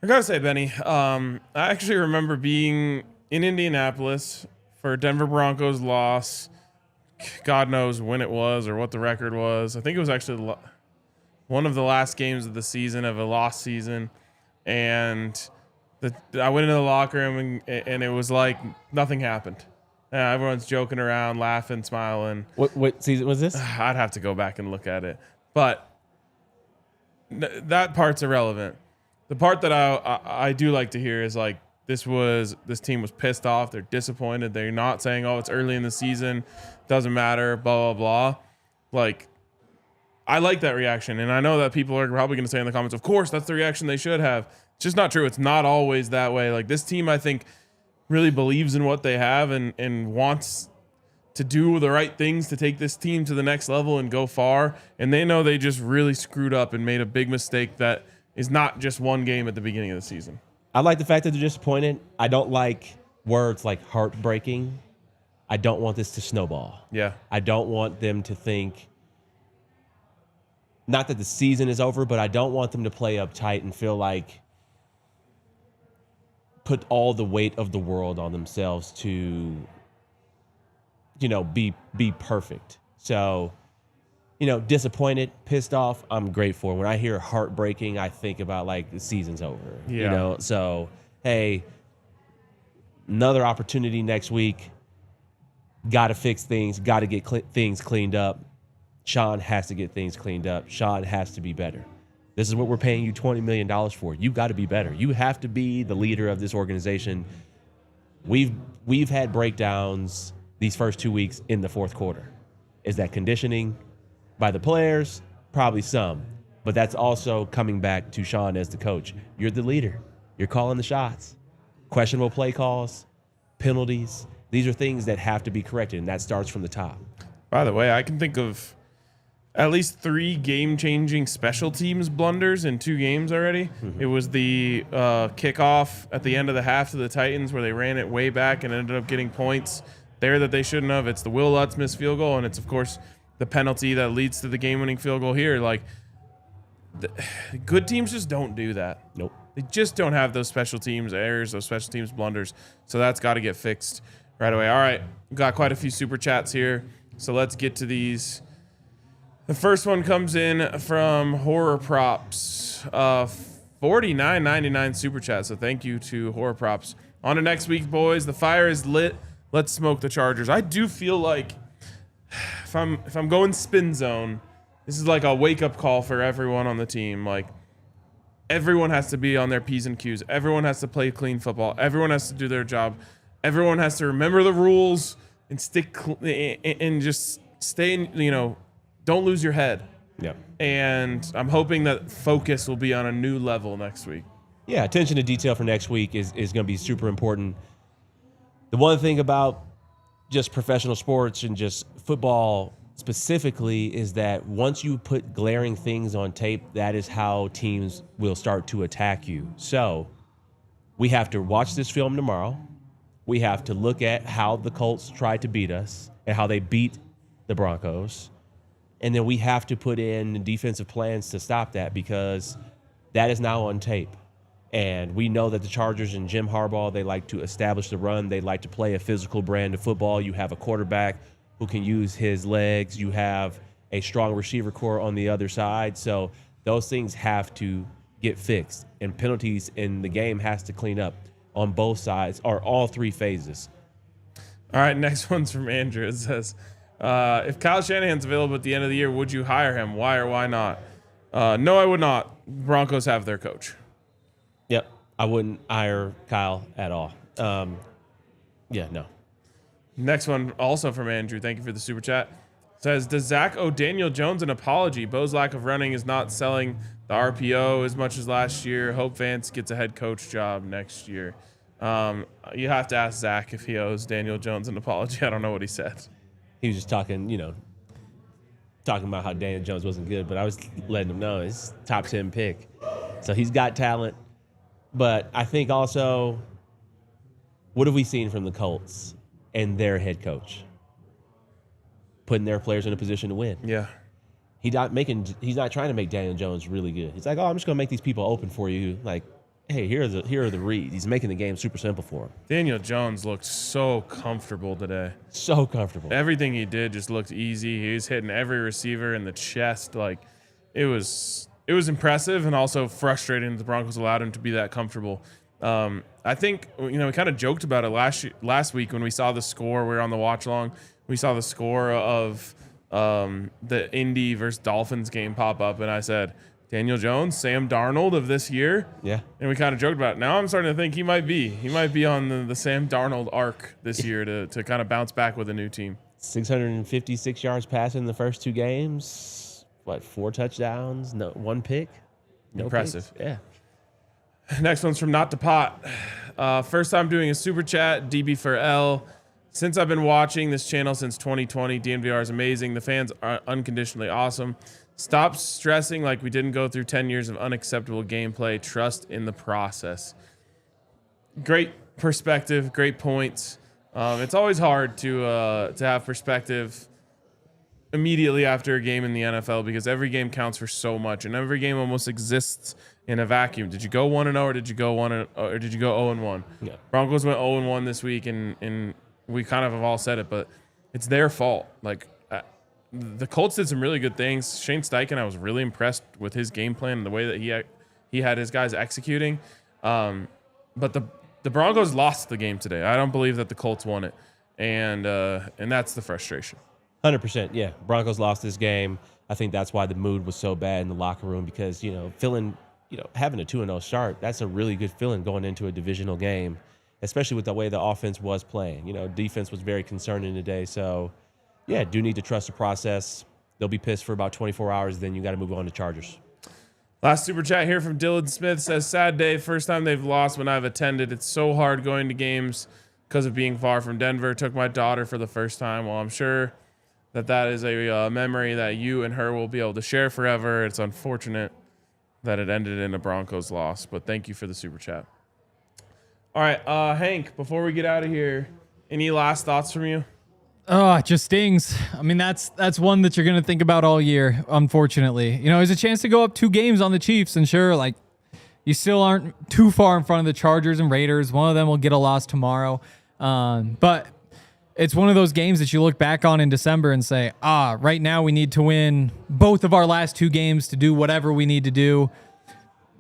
I gotta say, Benny, I actually remember being in Indianapolis for a Denver Broncos loss. God knows when it was or what the record was. I think it was actually one of the last games of the season, of a lost season. And I went into the locker room and it was like nothing happened. Everyone's joking around, laughing, smiling. What season was this? I'd have to go back and look at it. But that part's irrelevant. The part that I do like to hear is like this team was pissed off. They're disappointed. They're not saying, oh, it's early in the season, doesn't matter, blah, blah, blah. Like, I like that reaction. And I know that people are probably going to say in the comments, of course, that's the reaction they should have. It's just not true. It's not always that way. Like, this team, I think, really believes in what they have and wants to do the right things to take this team to the next level and go far. And they know they just really screwed up and made a big mistake that is not just one game at the beginning of the season. I like the fact that they're disappointed. I don't like words like heartbreaking. I don't want this to snowball. Yeah. I don't want them to think, not that the season is over, but I don't want them to play uptight and feel like put all the weight of the world on themselves to, be perfect. So, disappointed, pissed off, I'm grateful. When I hear heartbreaking, I think about like the season's over. Yeah. So, hey, another opportunity next week. Got to fix things, got to get things cleaned up. Sean has to get things cleaned up. Sean has to be better. This is what we're paying you $20 million for. You got to be better. You have to be the leader of this organization. We've had breakdowns these first 2 weeks in the fourth quarter. Is that conditioning by the players? Probably some. But that's also coming back to Sean as the coach. You're the leader. You're calling the shots. Questionable play calls, penalties. These are things that have to be corrected, and that starts from the top. By the way, I can think of at least 3 game-changing special teams blunders in 2 games already. Mm-hmm. It was the kickoff at the end of the half to the Titans where they ran it way back and ended up getting points there that they shouldn't have. It's the Wil Lutz missed field goal, and it's, of course, the penalty that leads to the game-winning field goal here. Like, good teams just don't do that. Nope. They just don't have those special teams errors, those special teams blunders. So that's got to get fixed right away. All right, we've got quite a few super chats here, so let's get to these. The first one comes in from Horror Props, $49.99 super chat. So thank you to Horror Props. On to next week, boys. The fire is lit. Let's smoke the Chargers. I do feel like if I'm going spin zone, this is like a wake up call for everyone on the team. Like, everyone has to be on their P's and Q's. Everyone has to play clean football. Everyone has to do their job. Everyone has to remember the rules and and just stay in, don't lose your head. Yeah. And I'm hoping that focus will be on a new level next week. Yeah, attention to detail for next week is going to be super important. The one thing about just professional sports and just football specifically is that once you put glaring things on tape, that is how teams will start to attack you. So we have to watch this film tomorrow. We have to look at how the Colts tried to beat us and how they beat the Broncos. And then we have to put in defensive plans to stop that, because that is now on tape. And we know that the Chargers and Jim Harbaugh, they like to establish the run. They like to play a physical brand of football. You have a quarterback who can use his legs. You have a strong receiver core on the other side. So those things have to get fixed. And penalties in the game has to clean up on both sides, or all three phases. All right, next one's from Andrew. It says, if Kyle Shanahan's available at the end of the year, would you hire him? Why or why not? No, I would not. Broncos have their coach. Yep, I wouldn't hire Kyle at all. Yeah, no. Next one, also from Andrew. Thank you for the super chat. Says, does Zach owe Daniel Jones an apology? Bo's lack of running is not selling the RPO as much as last year. Hope Vance gets a head coach job next year. You have to ask Zach if he owes Daniel Jones an apology. I don't know what he said. He was just talking about how Daniel Jones wasn't good, but I was letting him know he's top 10 pick. So he's got talent. But I think also, what have we seen from the Colts and their head coach? Putting their players in a position to win. Yeah. He's not trying to make Daniel Jones really good. He's like, oh, I'm just going to make these people open for you. Like, hey, here are the reads. He's making the game super simple for him. Daniel Jones looked so comfortable today. So comfortable. Everything he did just looked easy. He was hitting every receiver in the chest. Like, it was impressive and also frustrating that the Broncos allowed him to be that comfortable. I think, we kind of joked about it last week when we saw the score. We were on the watch along. We saw the score of the Indy versus Dolphins game pop up, and I said, Daniel Jones, Sam Darnold of this year. Yeah. And we kind of joked about it. Now I'm starting to think he might be on the Sam Darnold arc this year to kind of bounce back with a new team. 656 yards passing in the first two games. 4 touchdowns, no 1 pick. No Impressive. Picks. Yeah. Next one's from Not the Pot. First time doing a super chat, DB for L. Since I've been watching this channel since 2020, DNVR is amazing. The fans are unconditionally awesome. Stop stressing like we didn't go through 10 years of unacceptable gameplay. Trust in the process. Great perspective, great points. It's always hard to have perspective immediately after a game in the NFL because every game counts for so much, and every game almost exists in a vacuum. Did you go 1-0 or did you go 0-1? Yeah. Broncos went 0-1 this week, and we kind of have all said it, but it's their fault. Like the Colts did some really good things. Shane Steichen, I was really impressed with his game plan and the way that he had his guys executing. But the Broncos lost the game today. I don't believe that the Colts won it, and that's the frustration. 100%, yeah. Broncos lost this game. I think that's why the mood was so bad in the locker room because, having a 2-0 start, that's a really good feeling going into a divisional game, especially with the way the offense was playing. Defense was very concerning today. So, yeah, do need to trust the process. They'll be pissed for about 24 hours, then you got to move on to Chargers. Last super chat here from Dylan Smith says, sad day, first time they've lost when I've attended. It's so hard going to games because of being far from Denver. Took my daughter for the first time. Well, I'm sure that is a memory that you and her will be able to share forever. It's unfortunate that it ended in a Broncos loss, but thank you for the super chat. All right, Hank, before we get out of here, any last thoughts from you? Oh, it just stings. I mean, that's one that you're going to think about all year, unfortunately. There's a chance to go up 2 games on the Chiefs, and sure, you still aren't too far in front of the Chargers and Raiders. One of them will get a loss tomorrow. But it's one of those games that you look back on in December and say, right now we need to win both of our last 2 games to do whatever we need to do.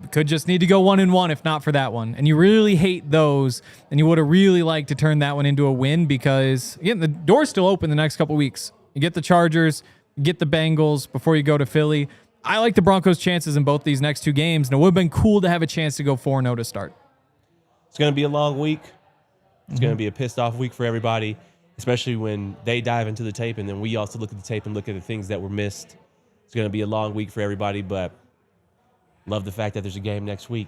We could just need to go 1-1 if not for that one. And you really hate those, and you would have really liked to turn that one into a win because, again, the door's still open the next couple weeks. You get the Chargers, you get the Bengals before you go to Philly. I like the Broncos' chances in both these next 2 games, and it would have been cool to have a chance to go 4-0 to start. It's going to be a long week. It's going to be a pissed off week for everybody. especially when they dive into the tape and then we also look at the tape and look at the things that were missed. It's going to be a long week for everybody, but love the fact that there's a game next week.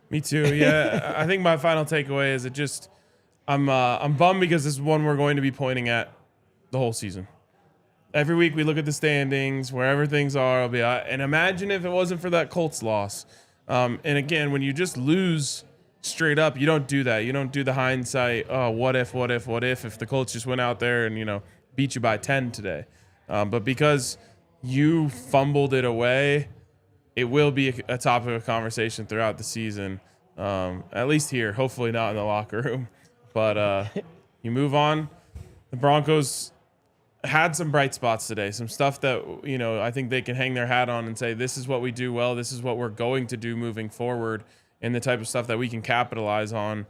Me too. Yeah, I think my final takeaway is I'm bummed because this is one we're going to be pointing at the whole season. Every week we look at the standings, wherever things are. And imagine if it wasn't for that Colts loss. And again, when you just lose straight up, you don't do that. You don't do the hindsight. Oh, what if the Colts just went out there and beat you by 10 today. But because you fumbled it away, it will be a topic of conversation throughout the season. At least here, hopefully not in the locker room. But you move on. The Broncos had some bright spots today, some stuff that I think they can hang their hat on and say, this is what we do well, this is what we're going to do moving forward, and the type of stuff that we can capitalize on.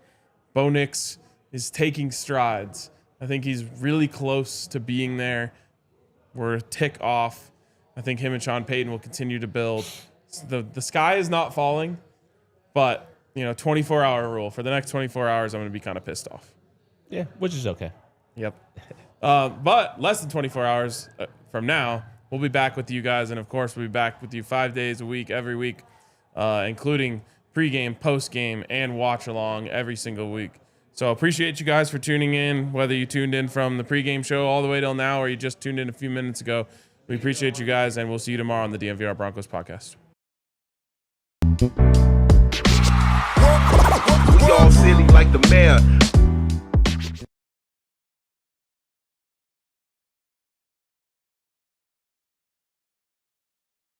Bo Nix is taking strides. I think he's really close to being there. We're a tick off. I think him and Sean Payton will continue to build. The sky is not falling, but 24-hour rule. For the next 24 hours, I'm going to be kind of pissed off. Yeah, which is okay. Yep. But less than 24 hours from now, we'll be back with you guys. And, of course, we'll be back with you 5 days a week, every week, including pregame, postgame, and watch-along every single week. So appreciate you guys for tuning in, whether you tuned in from the pregame show all the way till now or you just tuned in a few minutes ago. We appreciate you guys, and we'll see you tomorrow on the DNVR Broncos Podcast. We all silly like the mayor.